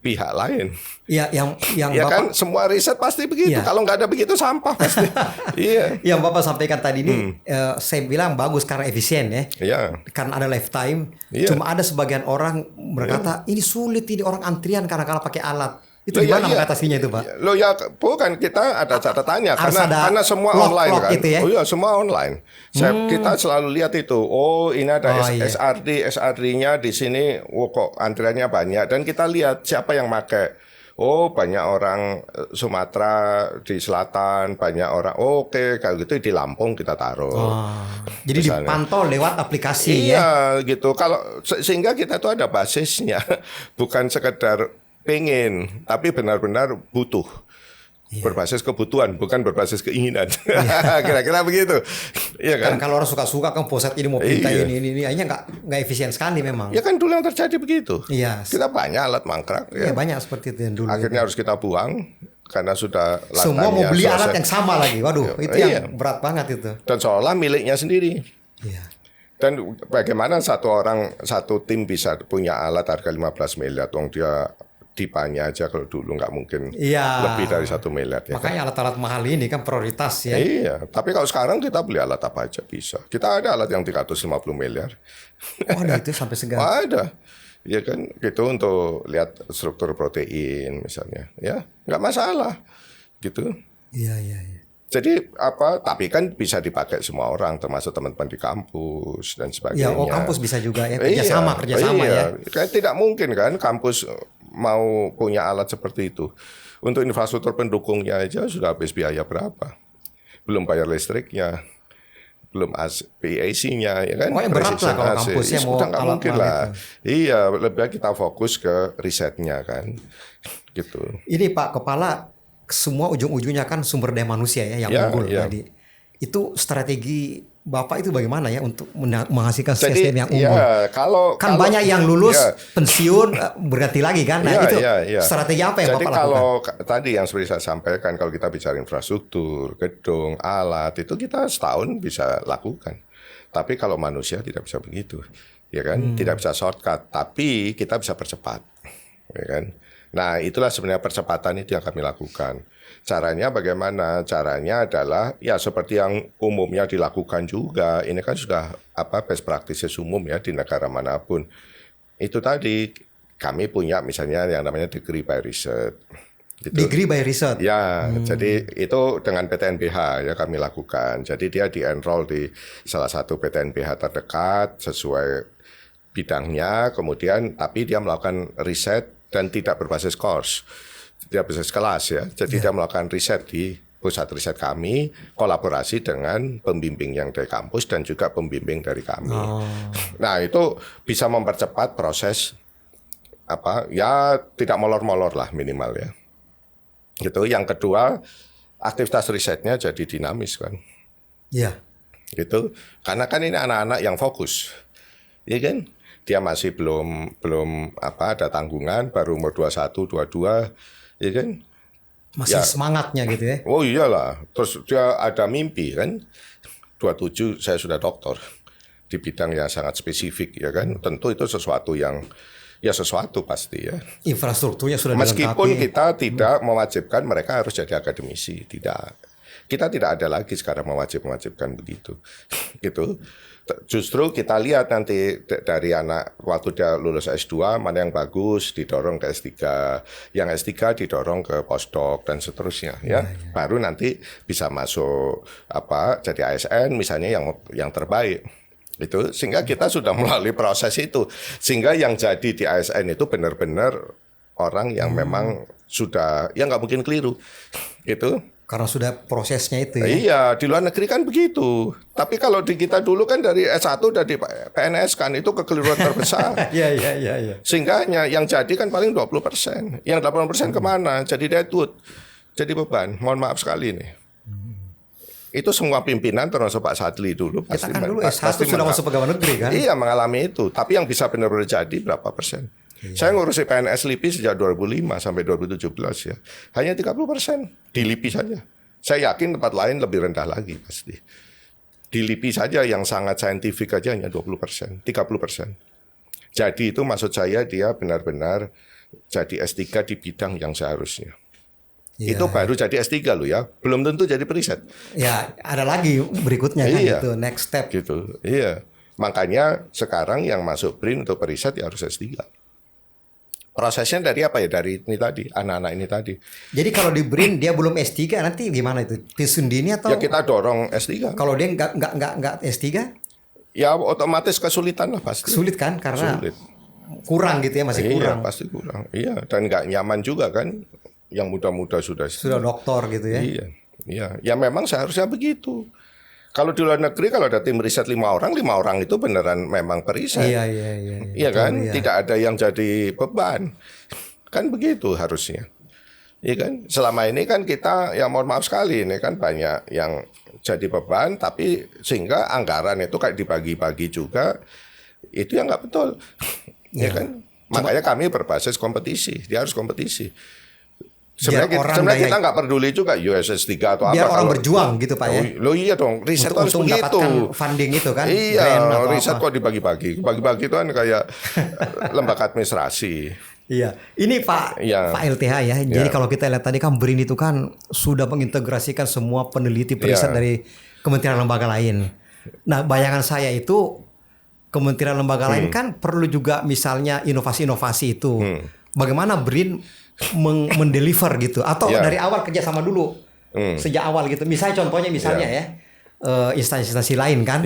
pihak lain. Iya, yang Ya Bapak, kan semua riset pasti begitu. Iya. Kalau nggak ada begitu sampah pasti. Iya. yang Bapak sampaikan tadi ini, saya bilang bagus karena efisien ya. Iya. Karena ada lifetime. Iya. Cuma ada sebagian orang berkata ini sulit, ini orang antrian karena pakai alat. Itu Loh, gimana iya. mengatasinya itu, Pak? Loh ya bukan, kita ada catatannya Harus ada karena semua log online kan. gitu ya? Oh iya, semua online. Kita selalu lihat itu. Oh, ini ada iya. SRD-nya di sini. Oh, kok antriannya banyak, dan kita lihat siapa yang pakai. Oh, banyak orang Sumatera di selatan, banyak orang. Oh, oke, kalau gitu di Lampung kita taruh. Jadi Misalnya. dipantau lewat aplikasi Iya, gitu. Kalau sehingga kita tuh ada basisnya, bukan sekedar pengen, tapi benar-benar butuh. Berbasis kebutuhan, bukan berbasis keinginan. Kira-kira begitu. Iya kan? Kan kalau orang suka-suka kan pusat ini mau pinta Iya. ini akhirnya nggak efisien sekali memang. Ya kan dulu yang terjadi begitu. Iya. Kita banyak alat mangkrak. Iya, Ya. banyak seperti itu yang dulu. Akhirnya harus kita buang karena sudah Semua mau latanya beli selesai. alat yang sama lagi. Waduh, itu Iya. yang berat banget itu. Dan seolah miliknya sendiri. Iya. Dan bagaimana satu tim bisa punya alat harga 15 miliar, wong dia dipanya aja kalau dulu nggak mungkin Iya. lebih dari 1 miliar. Ya kan? Makanya alat-alat mahal ini kan prioritas ya. Iya, tapi kalau sekarang kita beli alat apa aja bisa. Kita ada alat yang 350 miliar. Waduh, itu sampai segan. Ada. Ya kan, gitu untuk lihat struktur protein misalnya. Ya, nggak masalah. Gitu. Iya. Jadi tapi kan bisa dipakai semua orang, termasuk teman-teman di kampus dan sebagainya. Ya, kampus bisa juga ya, kerjasama ya. Kan tidak mungkin kan kampus mau punya alat seperti itu. Untuk infrastruktur pendukungnya aja sudah habis biaya berapa? Belum bayar listriknya, belum PAC-nya, ya kan? Pokoknya berat lah kalau kampusnya mau sudah nggak alat mungkin mahal lah. Iya, lebih baik kita fokus ke risetnya kan, gitu. Ini Pak Kepala, semua ujung-ujungnya kan sumber daya manusia ya yang unggul tadi. Itu strategi Bapak itu bagaimana ya untuk menghasilkan SDM yang unggul? Ya, kalau banyak yang lulus pensiun berganti lagi kan. Nah, itu strategi apa yang Jadi Bapak lakukan? kalau tadi yang seperti saya sampaikan, kalau kita bicara infrastruktur, gedung, alat, itu kita setahun bisa lakukan. Tapi kalau manusia tidak bisa begitu. Ya kan? Tidak bisa shortcut, tapi kita bisa percepat. Ya kan? Nah, itulah sebenarnya percepatan itu yang kami lakukan. Caranya bagaimana? Caranya adalah ya seperti yang umumnya dilakukan juga. Ini kan sudah best practices umum ya di negara manapun. Itu tadi kami punya misalnya yang namanya degree by research. Gitu. Degree by research. Ya, jadi itu dengan PTNBH ya kami lakukan. Jadi dia di-enroll di salah satu PTNBH terdekat sesuai bidangnya, kemudian tapi dia melakukan riset dan tidak berbasis course. Dia berbasis kelas ya. Jadi dia melakukan riset di pusat riset kami, kolaborasi dengan pembimbing yang dari kampus dan juga pembimbing dari kami. Nah, itu bisa mempercepat proses ya tidak molor-molor lah minimal ya. Gitu. Yang kedua, aktivitas risetnya jadi dinamis kan. Iya. Gitu. Karena kan ini anak-anak yang fokus. Iya kan? Dia masih belum ada tanggungan, baru umur 21, 22, ya kan? Masih semangatnya gitu ya. Oh iyalah. Terus dia ada mimpi kan. 27 saya sudah doktor di bidang yang sangat spesifik ya kan. Tentu itu sesuatu yang sesuatu pasti ya. Infrastrukturnya sudah meskipun dilengkapi. Kita tidak mewajibkan mereka harus jadi akademisi, tidak. Kita tidak ada lagi sekarang mewajibkan begitu. Gitu. Justru kita lihat nanti dari anak waktu dia lulus S2 mana yang bagus didorong ke S3, yang S3 didorong ke postdoc dan seterusnya ya. Baru nanti bisa masuk jadi ASN misalnya yang terbaik. Itu sehingga kita sudah melalui proses itu. Sehingga yang jadi di ASN itu benar-benar orang yang memang sudah nggak mungkin keliru. Gitu. Karena sudah prosesnya itu ya. Iya, di luar negeri kan begitu. Tapi kalau di kita dulu kan dari S1 udah di PNS kan, itu kekeliruan terbesar. Iya. Sehingga yang jadi kan paling 20%. Yang 80% kemana? Jadi deadwood. Jadi beban. Mohon maaf sekali nih. Itu semua pimpinan termasuk Pak Sadli dulu. Kita kan dulu S1 sudah masuk pegawai negeri kan. Iya, mengalami itu. Tapi yang bisa benar-benar jadi berapa persen? Saya ngurusi PNS LIPI sejak 2005 sampai 2017 ya. Hanya 30% di LIPI saja. Saya yakin tempat lain lebih rendah lagi pasti. Di LIPI saja yang sangat saintifik aja hanya 20%, 30%. Jadi itu maksud saya dia benar-benar jadi S3 di bidang yang seharusnya. Itu baru jadi S3 loh ya, belum tentu jadi periset. Ya, ada lagi berikutnya kan itu next step. Gitu, iya. Makanya sekarang yang masuk BRIN untuk periset ya harus S3. Prosesnya dari apa ya? Dari ini tadi, anak-anak ini tadi. Jadi kalau di BRIN dia belum S3 nanti gimana itu? Tisundini atau? Ya kita dorong S3. Kalau dia nggak S3? Ya otomatis kesulitan lah pasti. Sulit kan karena kurang gitu ya, masih kurang. Iya, pasti kurang. Iya, dan nggak nyaman juga kan. Yang muda-muda sudah doktor gitu ya. Iya. Ya memang seharusnya begitu. Kalau di luar negeri kalau ada tim riset 5 orang itu beneran memang periset. Iya. Iya kan? Iya. Tidak ada yang jadi beban. Kan begitu harusnya. Iya kan? Selama ini kan kita, ya mohon maaf sekali, ini kan banyak yang jadi beban, tapi sehingga anggaran itu kayak dibagi-bagi juga, itu yang nggak betul. Iya kan? Makanya kami berbasis kompetisi, dia harus kompetisi. Sebenarnya kita nggak peduli juga USS 3 atau biar apa. orang berjuang gitu Pak ya. Lo iya dong, riset harus begitu. Mendapatkan funding itu kan. Iya, riset kok dibagi-bagi. Bagi-bagi itu kan kayak lembaga administrasi. Iya, ini Pak LTH ya. Jadi kalau kita lihat tadi kan BRIN itu kan sudah mengintegrasikan semua peneliti periset dari kementerian lembaga lain. Nah, bayangan saya itu kementerian lembaga lain kan perlu juga misalnya inovasi-inovasi itu. Bagaimana BRIN mendeliver gitu atau dari awal kerjasama dulu sejak awal gitu. Misalnya contohnya ya instansi-instansi lain kan.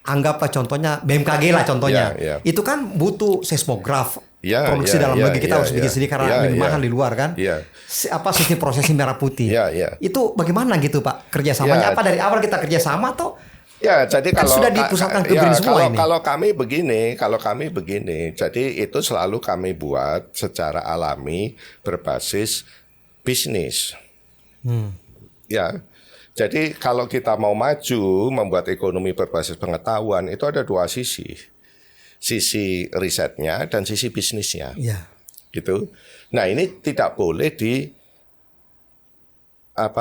Anggaplah contohnya BMKG lah contohnya. Itu kan butuh seismograf. Produksi dalam negeri kita harus bikin sendiri karena lebih mahal di luar kan. Apa sistem prosesnya merah putih. Itu bagaimana gitu Pak kerjasamanya? Apa dari awal kita kerjasama atau? Ya, jadi kan kalau sudah dipusatkan ke BRIN semua ini. Kalau kami begini, jadi itu selalu kami buat secara alami berbasis bisnis. Ya, jadi kalau kita mau maju membuat ekonomi berbasis pengetahuan itu ada dua sisi risetnya dan sisi bisnisnya. Gitu. Nah, ini tidak boleh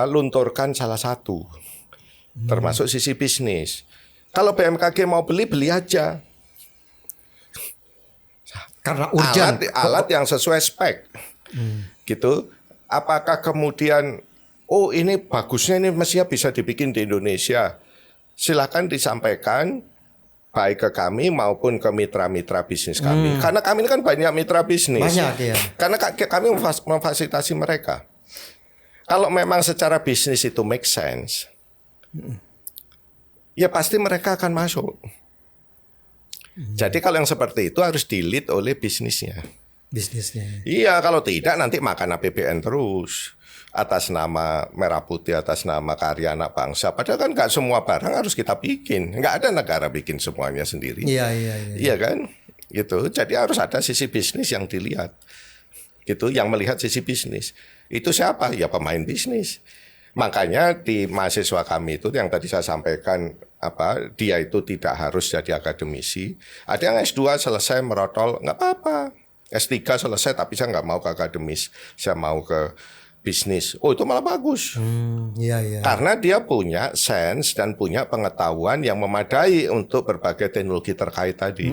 lunturkan salah satu. Termasuk sisi bisnis. Kalau BMKG mau beli aja. Karena urgent. Alat yang sesuai spek. Gitu. Apakah kemudian ini bagusnya ini mestinya bisa dibikin di Indonesia. Silakan disampaikan baik ke kami maupun ke mitra-mitra bisnis kami. Karena kami ini kan banyak mitra bisnis. Banyak ya. Karena kami memfasilitasi mereka. Kalau memang secara bisnis itu make sense, ya pasti mereka akan masuk. Jadi kalau yang seperti itu harus di-lead oleh bisnisnya. Iya, kalau tidak nanti makan APBN terus. Atas nama merah putih, atas nama karya anak bangsa. Padahal kan nggak semua barang harus kita bikin. Nggak ada negara bikin semuanya sendiri. Iya kan? Gitu. Jadi harus ada sisi bisnis yang dilihat. Gitu, yang melihat sisi bisnis. Itu siapa? Ya pemain bisnis. Makanya di mahasiswa kami itu yang tadi saya sampaikan dia itu tidak harus jadi akademisi. Ada yang S2 selesai merotol, nggak apa-apa. S3 selesai tapi saya nggak mau ke akademis, saya mau ke bisnis. Itu malah bagus. Karena dia punya sense dan punya pengetahuan yang memadai untuk berbagai teknologi terkait tadi.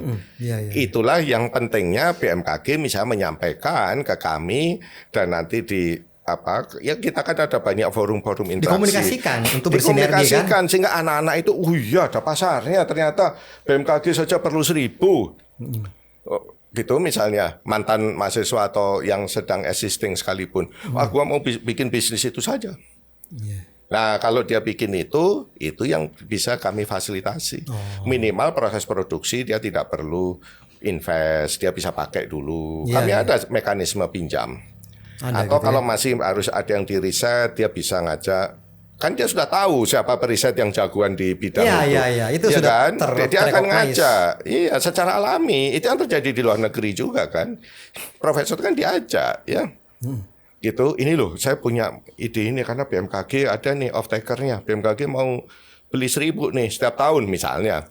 Itulah yang pentingnya BMKG misalnya menyampaikan ke kami dan nanti kita kan ada banyak forum-forum interaksi. Dikomunikasikan untuk bersinergi kan. Sehingga anak-anak itu, ada pasarnya ternyata BMKG saja perlu 1.000. Gitu misalnya mantan mahasiswa atau yang sedang existing sekalipun. Gua mau bikin bisnis itu saja. Nah kalau dia bikin itu yang bisa kami fasilitasi. Minimal proses produksi dia tidak perlu invest, dia bisa pakai dulu. Kami ada mekanisme pinjam. Atau kalau masih harus ada yang diriset, dia bisa ngajak. Kan dia sudah tahu siapa periset yang jagoan di bidang itu. Itu sudah kan? Dia akan ngajak. Iya, secara alami. Itu yang terjadi di luar negeri juga kan. Profesor kan diajak, ya. Gitu, ini loh, saya punya ide ini karena BMKG ada nih off-takernya. BMKG mau beli 1.000 nih setiap tahun misalnya.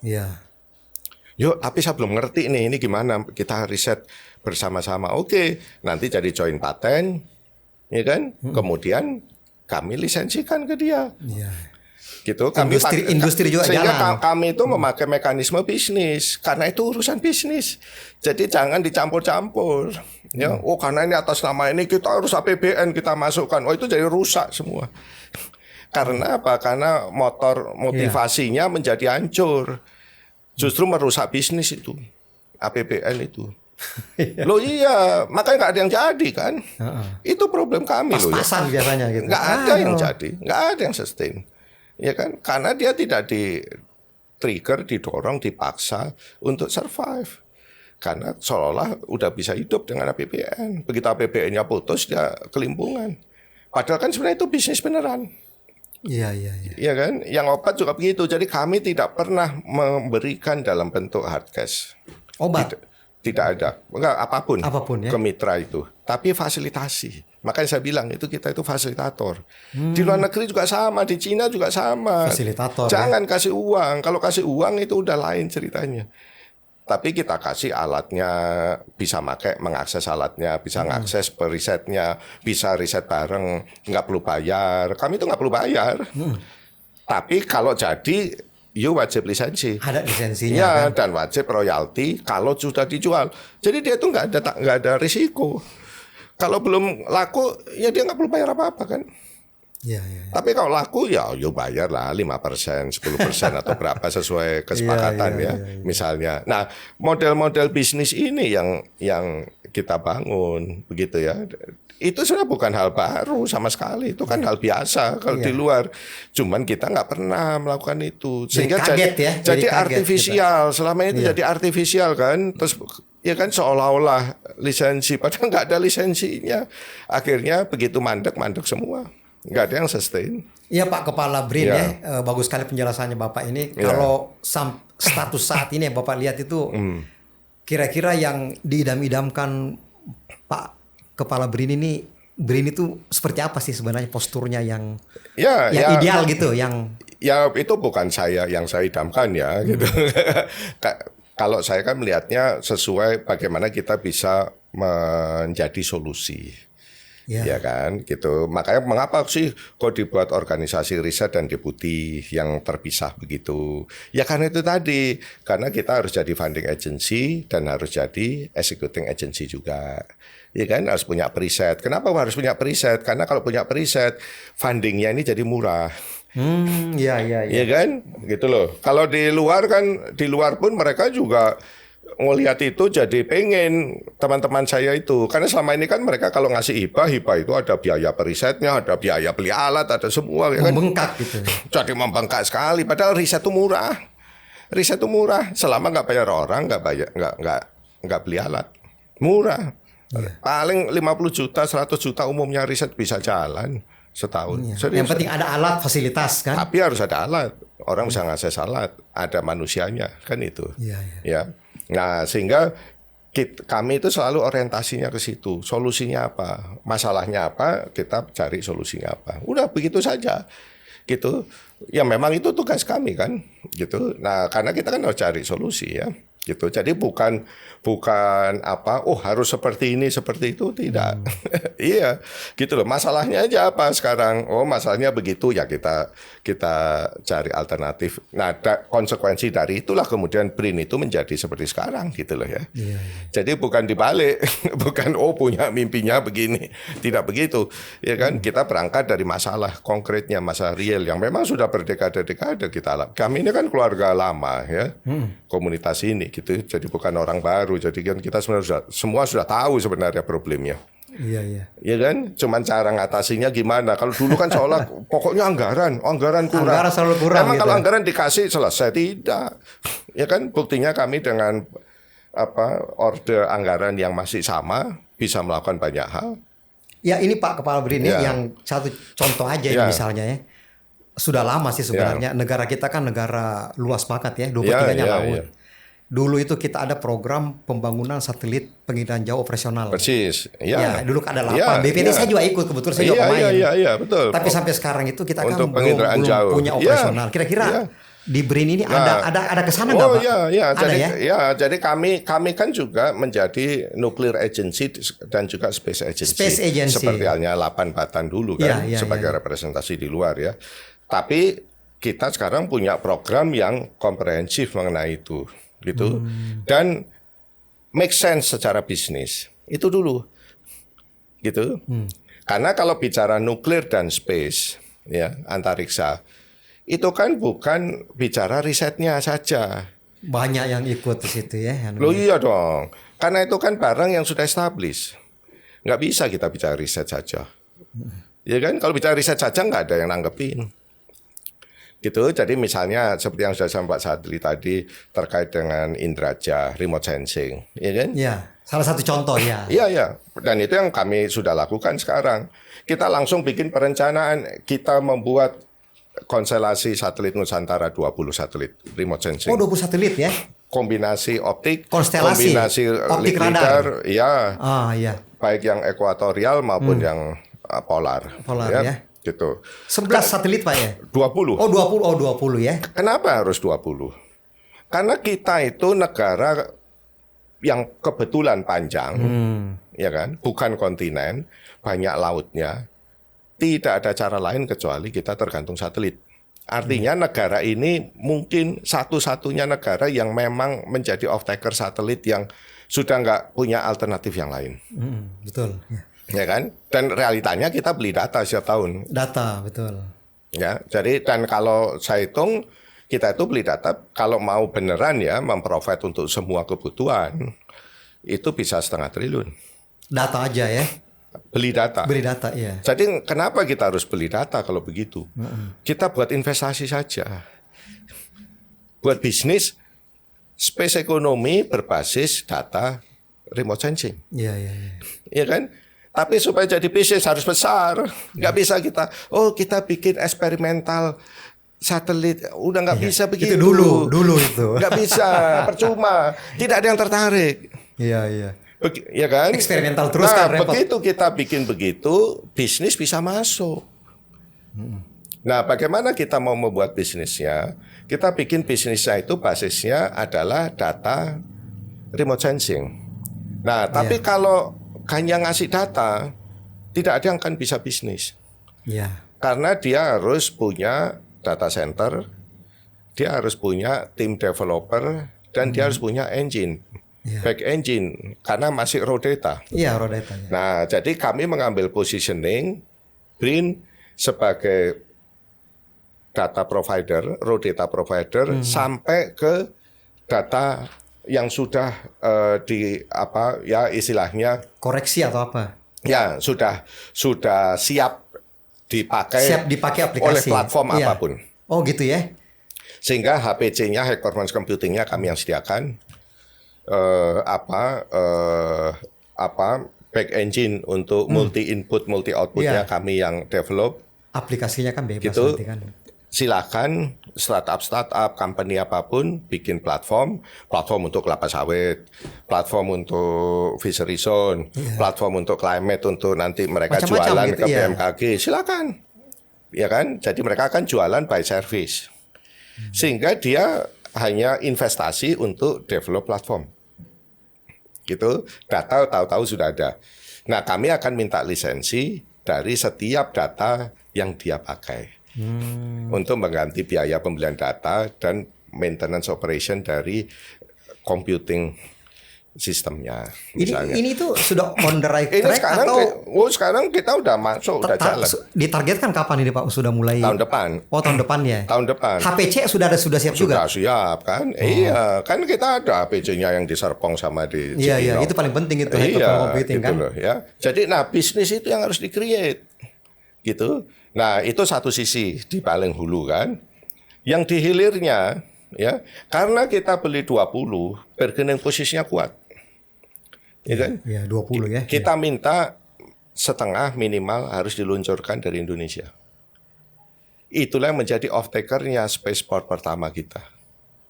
Yuk, tapi saya belum ngerti nih, ini gimana kita riset bersama-sama. Oke, nanti jadi join paten, ya kan? Kemudian kami lisensikan ke dia. Gitu. Industri juga sehingga jalan. Kami itu memakai mekanisme bisnis karena itu urusan bisnis. Jadi jangan dicampur-campur. Ya, karena ini atas nama ini kita harus APBN kita masukkan. Itu jadi rusak semua. Karena apa? Karena motivasinya menjadi hancur. Justru merusak bisnis itu. APBN itu. Loh iya, makanya nggak ada yang jadi kan? Itu problem kami loh. Pas-pasan biasanya gitu. Nggak ada yang jadi, nggak ada yang sustain. Ya kan, karena dia tidak di-trigger, didorong, dipaksa untuk survive. Karena seolah-olah udah bisa hidup dengan APBN. Begitu APBN-nya putus, dia kelimpungan. Padahal kan sebenarnya itu bisnis beneran. Iya. Iya kan, yang obat juga begitu. Jadi kami tidak pernah memberikan dalam bentuk hard cash. Obat? Tidak ada, enggak apapun ya? Ke mitra itu. Tapi fasilitasi. Makanya saya bilang kita itu fasilitator. Di luar negeri juga sama, di Cina juga sama. Fasilitator. Jangan kasih uang. Kalau kasih uang itu udah lain ceritanya. Tapi kita kasih alatnya, bisa mengakses alatnya, bisa mengakses perisetnya, bisa riset bareng, nggak perlu bayar. Kami itu nggak perlu bayar. Tapi kalau jadi, wajib lisensi. Ada lisensinya. Ya, kan? Dan wajib royalti kalau sudah dijual. Jadi dia itu nggak ada risiko. Kalau belum laku, ya dia nggak perlu bayar apa-apa kan. Iya. Tapi kalau laku ya bayar lah 5%, 10% atau berapa sesuai kesepakatan ya. Misalnya. Nah, model-model bisnis ini yang kita bangun begitu ya. Itu sudah bukan hal baru sama sekali. Itu kan hal biasa kalau di luar. Cuman kita nggak pernah melakukan itu. Sehingga jadi artifisial. Kita. Selama ini jadi artifisial kan. Terus ya kan seolah-olah lisensi. Padahal nggak ada lisensinya. Akhirnya begitu mandek semua. Nggak ada yang sustain. Iya Pak Kepala BRIN ya. Bagus sekali penjelasannya Bapak ini. Kalau status saat ini Bapak lihat itu kira-kira yang diidam-idamkan Pak Kepala BRIN itu seperti apa sih sebenarnya posturnya yang ideal gitu, yang ya itu bukan yang saya idamkan ya gitu. Kalau saya kan melihatnya sesuai bagaimana kita bisa menjadi solusi. Ya kan gitu. Makanya mengapa sih kok dibuat organisasi riset dan deputi yang terpisah begitu? Ya karena itu tadi, karena kita harus jadi funding agency dan harus jadi executing agency juga. Ya kan harus punya periset. Kenapa harus punya periset? Karena kalau punya periset, fundingnya ini jadi murah. Iya kan, gitu loh. Kalau di luar pun mereka juga ngelihat itu jadi pengen teman-teman saya itu. Karena selama ini kan mereka kalau ngasih hibah itu ada biaya perisetnya, ada biaya beli alat, ada semua. Ya kan? Membengkak gitu. Jadi membengkak sekali. Padahal riset itu murah. Riset itu murah. Selama nggak bayar orang, nggak beli alat. Murah. Paling 50 juta, 100 juta umumnya riset bisa jalan setahun. Yang penting ada alat, fasilitas kan. Tapi harus ada alat. Orang bisa ngakses alat, ada manusianya kan itu. Ya. Nah, sehingga kami itu selalu orientasinya ke situ. Solusinya apa? Masalahnya apa? Kita cari solusinya apa. Udah begitu saja. Gitu. Ya memang itu tugas kami kan, gitu. Nah, karena kita kan harus cari solusi ya. Gitu. Jadi bukan harus seperti ini seperti itu, tidak. Iya gitu loh. Masalahnya aja apa sekarang? Masalahnya begitu ya, kita cari alternatif. Nah konsekuensi dari itulah kemudian BRIN itu menjadi seperti sekarang gitu loh ya. Jadi bukan dibalik. Bukan punya mimpinya begini, tidak begitu ya kan. Kita berangkat dari masalah konkretnya, masalah real yang memang sudah berdekade-dekade kita alami. Kami ini kan keluarga lama ya, komunitas ini gitu. Jadi bukan orang baru. Jadi kan kita semua sudah tahu sebenarnya problemnya. Iya. Iya kan? Cuman cara ngatasinya gimana? Kalau dulu kan seolah pokoknya anggaran kurang. Anggaran selalu kurang. Emang gitu. kalau anggaran dikasih selesai, tidak. Ya kan? Buktinya kami dengan orde anggaran yang masih sama bisa melakukan banyak hal. Ya ini Pak Kepala BRIN yang satu contoh aja ini misalnya ya. Sudah lama sih sebenarnya. Negara kita kan negara luas banget ya, 23-nya laut. Dulu itu kita ada program pembangunan satelit pengiriman jauh operasional. Persis. Ya, dulu ada 8. BPT saya juga ikut, kebetulan saya juga pemain. Iya, betul. Tapi sampai sekarang itu kita kan belum punya operasional. Kira-kira di BRIN ini ada kesana nggak Pak? Iya. Ada Jadi kami kan juga menjadi nuclear agency dan juga space agency. Seperti halnya 8 Batan dulu kan sebagai representasi di luar ya. Tapi kita sekarang punya program yang komprehensif mengenai itu, gitu. Dan make sense secara bisnis. Itu dulu. Gitu. Karena kalau bicara nuklir dan space, ya, antariksa, itu kan bukan bicara risetnya saja. Banyak yang ikut di situ ya. Loh iya dong. Karena itu kan barang yang sudah established. Nggak bisa kita bicara riset saja. Ya kan, kalau bicara riset saja nggak ada yang nanggepin. Gitu, jadi misalnya seperti yang sudah Pak Sadli tadi terkait dengan Indraja, remote sensing, ya kan? Ya, salah satu contoh ya. Iya, ya. Dan itu yang kami sudah lakukan sekarang. Kita langsung bikin perencanaan, kita membuat konstelasi satelit Nusantara 20 satelit remote sensing. Oh, 20 satelit ya? Kombinasi optik, konstelasi, kombinasi optik radar, ya. Iya. Baik yang ekuatorial maupun yang polar. Polar ya. Gitu. 11 satelit Pak ya? 20. Oh 20 ya? Kenapa harus 20? Karena kita itu negara yang kebetulan panjang, ya kan? Bukan kontinen, banyak lautnya. Tidak ada cara lain kecuali kita tergantung satelit. Artinya negara ini mungkin satu-satunya negara yang memang menjadi off-taker satelit yang sudah nggak punya alternatif yang lain. Betul. Ya kan? Dan realitanya kita beli data setiap tahun. Data, betul. Ya, jadi dan kalau saya hitung kita itu beli data kalau mau beneran ya memprovide untuk semua kebutuhan itu bisa 0,5 triliun. Data aja ya? Beli data. Beli data, iya. Jadi kenapa kita harus beli data kalau begitu? Kita buat investasi saja. Buat bisnis space ekonomi berbasis data remote sensing. Iya. Iya kan? Tapi supaya jadi bisnis harus besar. Nggak bisa kita bikin eksperimental satelit. Udah nggak bisa begitu. Itu dulu itu. Nggak bisa, percuma. Tidak ada yang tertarik. Iya. Ya kan? Eksperimental terus kan repot. Begitu kita bikin begitu, bisnis bisa masuk. Nah, bagaimana kita mau membuat bisnisnya? Kita bikin bisnisnya itu basisnya adalah data remote sensing. Nah, tapi kalau hanya ngasih data, tidak ada yang akan bisa bisnis. Iya. Karena dia harus punya data center, dia harus punya tim developer, dan dia harus punya engine, back engine, karena masih raw data. Iya, raw data. Ya. Nah, jadi kami mengambil positioning BRIN sebagai data provider, raw data provider, sampai ke data yang sudah istilahnya koreksi atau apa? Ya, sudah siap dipakai aplikasi oleh platform apapun. Oh, gitu ya. Sehingga HPC-nya, high performance computing-nya kami yang sediakan back engine untuk multi input, multi output-nya kami yang develop. Aplikasinya kan bebas gitu. nanti kan. Silakan startup, company apapun bikin platform untuk kelapa sawit, platform untuk fishery zone, platform untuk climate untuk nanti mereka Macam-macam jualan gitu, ke BMKG, silakan, ya kan? Jadi mereka akan jualan by service, sehingga dia hanya investasi untuk develop platform, gitu. Data tahu-tahu sudah ada. Nah, kami akan minta lisensi dari setiap data yang dia pakai. Untuk mengganti biaya pembelian data dan maintenance operation dari computing sistemnya. Ini tuh sudah on the right track sekarang kita udah masuk, udah jalan. Ditargetkan kapan ini Pak? Sudah mulai? Tahun depan. Oh, tahun depan ya? Tahun depan. HPC sudah siap juga? Sudah siap kan? Iya, kan kita ada HPC-nya yang di Serpong sama di Cibinong. Iya, itu paling penting itu. Computing, kan? Loh, ya. Jadi, bisnis itu yang harus di-create. Gitu. Nah, itu satu sisi di paling hulu kan. Yang di hilirnya, ya, karena kita beli 20, bargaining posisinya kuat. Ya kan? Ya, 20 ya. Kita minta setengah minimal harus diluncurkan dari Indonesia. Itulah yang menjadi off-taker-nya spaceport pertama kita.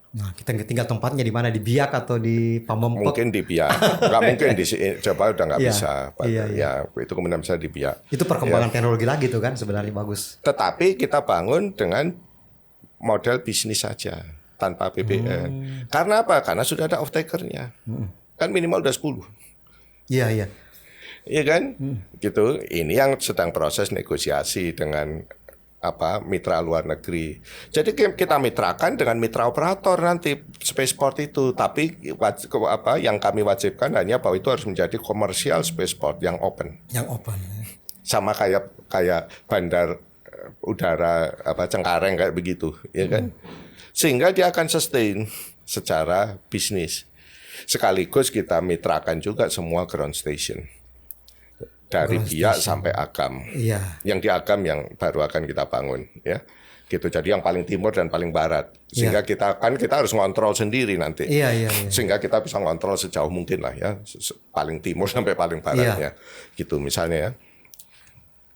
Nah, kita tinggal tempatnya di mana, di Biak atau di Pamempek? Mungkin di Biak, nggak mungkin di Jawa udah nggak bisa. Iya. Itu kemudian bisa di Biak. Itu perkembangan teknologi lagi tuh kan sebenarnya bagus. Tetapi kita bangun dengan model bisnis saja tanpa PPN. Karena apa? Karena sudah ada off-taker-nya. Kan minimal udah 10. Iya. Iya kan? Gitu. Ini yang sedang proses negosiasi dengan mitra luar negeri. Jadi kita mitrakan dengan mitra operator nanti spaceport itu. Tapi yang kami wajibkan hanya bahwa itu harus menjadi komersial spaceport yang open. Yang open. Sama kayak bandar udara Cengkareng kayak begitu, ya kan? Sehingga dia akan sustain secara bisnis. Sekaligus kita mitrakan juga semua ground station. Dari Biak sampai Agam. Iya. Yang di Agam yang baru akan kita bangun, ya. Gitu. Jadi yang paling timur dan paling barat. Sehingga kita harus ngontrol sendiri nanti. Iya. Sehingga kita bisa ngontrol sejauh mungkin lah ya, paling timur sampai paling baratnya. Gitu misalnya ya.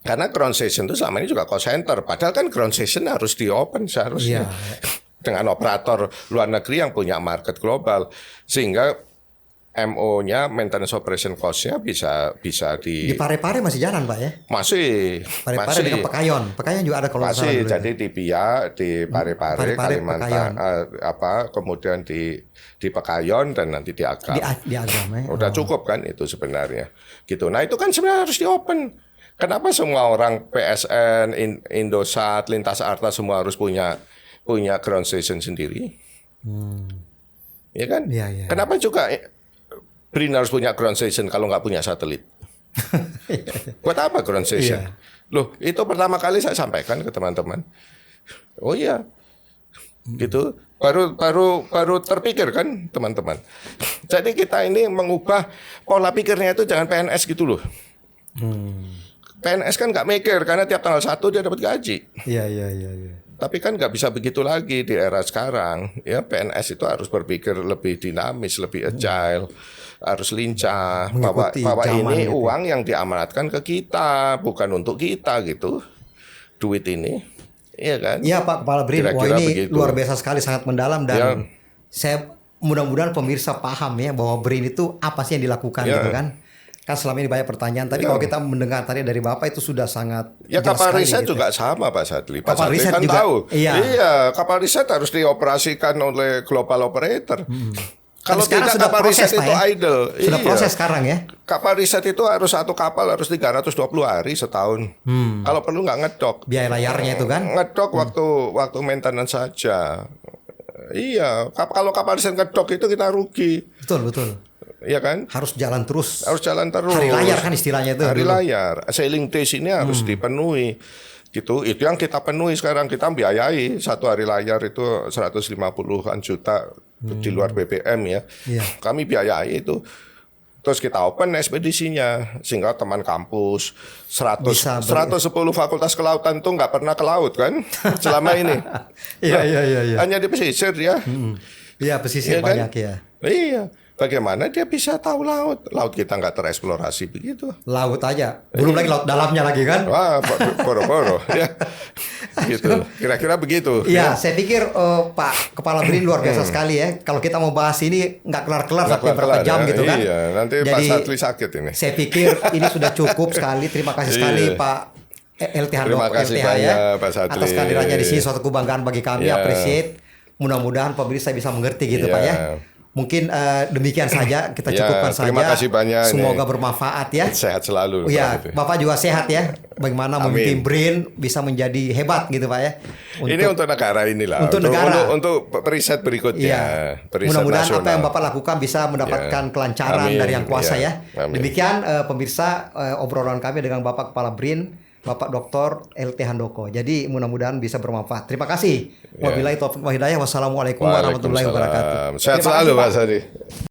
Karena ground station itu selama ini juga cost center. Padahal kan ground station harus di open seharusnya. Dengan operator luar negeri yang punya market global. Sehingga MO-nya, maintenance operation cost-nya bisa di Parepare masih jalan Pak ya? Masih. Parepare dengan Pekayon juga ada kalau nggak salah. Masih, jadi di Biak, di Parepare, Kalimantan, kemudian di Pekayon dan nanti di Agam. Di Agam ya. Udah cukup kan itu sebenarnya. Gitu. Nah itu kan sebenarnya harus di open. Kenapa semua orang PSN, Indosat, Lintas Arta semua harus punya ground station sendiri? Ya kan? Iya. Kenapa juga BRIN harus punya ground station kalau nggak punya satelit? Buat apa ground station? Loh, itu pertama kali saya sampaikan ke teman-teman. Oh iya, gitu. Baru terpikir kan teman-teman. Jadi kita ini mengubah pola pikirnya itu jangan PNS gitu loh. PNS kan nggak mikir karena tiap tanggal 1 dia dapat gaji. Iya. Tapi kan nggak bisa begitu lagi di era sekarang. Ya PNS itu harus berpikir lebih dinamis, lebih agile, harus lincah. Bahwa ini gitu. Uang yang diamanatkan ke kita, bukan untuk kita gitu. Duit ini, iya kan? Iya Pak Kepala BRIN. Wah ini begitu. Luar biasa sekali, sangat mendalam dan saya mudah-mudahan pemirsa paham ya bahwa BRIN itu apa sih yang dilakukan gitu kan? Kan selama ini banyak pertanyaan, tapi kalau kita mendengar tadi dari Bapak itu sudah sangat kapal riset gitu. Juga sama Pak Sadli. Pak Sadli kan juga, tahu. Iya, kapal riset harus dioperasikan oleh global operator. Kalau tidak kapal riset itu idle. Sudah proses sekarang ya. Kapal riset itu satu kapal harus 320 hari setahun. Kalau perlu nggak ngedok. Biaya layarnya itu kan? Ngedok waktu maintenance saja. Iya, kalau kapal riset ngedok itu kita rugi. Betul. Iya kan? Harus jalan terus. Hari layar kan istilahnya itu. Hari layar. Sailing days ini harus dipenuhi. Gitu. Itu yang kita penuhi sekarang. Kita biayai satu hari layar itu 150-an juta di luar BBM ya. Kami biayai itu. Terus kita open ekspedisinya sehingga teman kampus 110 fakultas kelautan tuh nggak pernah ke laut kan selama ini. Iya. Hanya di pesisir ya. Iya pesisir banyak kan? Ya. Iya. Bagaimana dia bisa tahu laut? Laut kita nggak tereksplorasi begitu. Laut aja, belum lagi laut dalamnya lagi kan? Wah, boro-boro ya. Gitu. Kira-kira begitu. Iya, saya pikir Pak Kepala BRIN luar biasa sekali ya. Kalau kita mau bahas ini nggak kelar-kelar sampai berapa jam gitu kan? Iya, nanti Pak Sadli sakit ini. Saya pikir ini sudah cukup sekali. Terima kasih sekali Pak LTH Terima kasih banyak Pak Sadli. Atas kehadirannya di sini, suatu kebanggaan bagi kami. Appreciate. Mudah-mudahan pemirsa bisa mengerti gitu Pak ya. Mungkin demikian saja, kita cukupkan saja. Terima kasih banyak. Semoga bermanfaat ya. Sehat selalu. Ya, Bapak juga sehat ya. Bagaimana memimpin BRIN bisa menjadi hebat gitu Pak ya. Ini untuk negara inilah. Untuk negara. Untuk periset berikutnya. Mudah-mudahan apa yang Bapak lakukan bisa mendapatkan kelancaran dari Yang Kuasa ya. Demikian pemirsa obrolan kami dengan Bapak Kepala BRIN, Bapak Dr. LT Handoko. Jadi mudah-mudahan bisa bermanfaat. Terima kasih. Wabillahi taufiq wal hidayah. Wassalamualaikum warahmatullahi wabarakatuh. Sehat selalu Pak Sadi.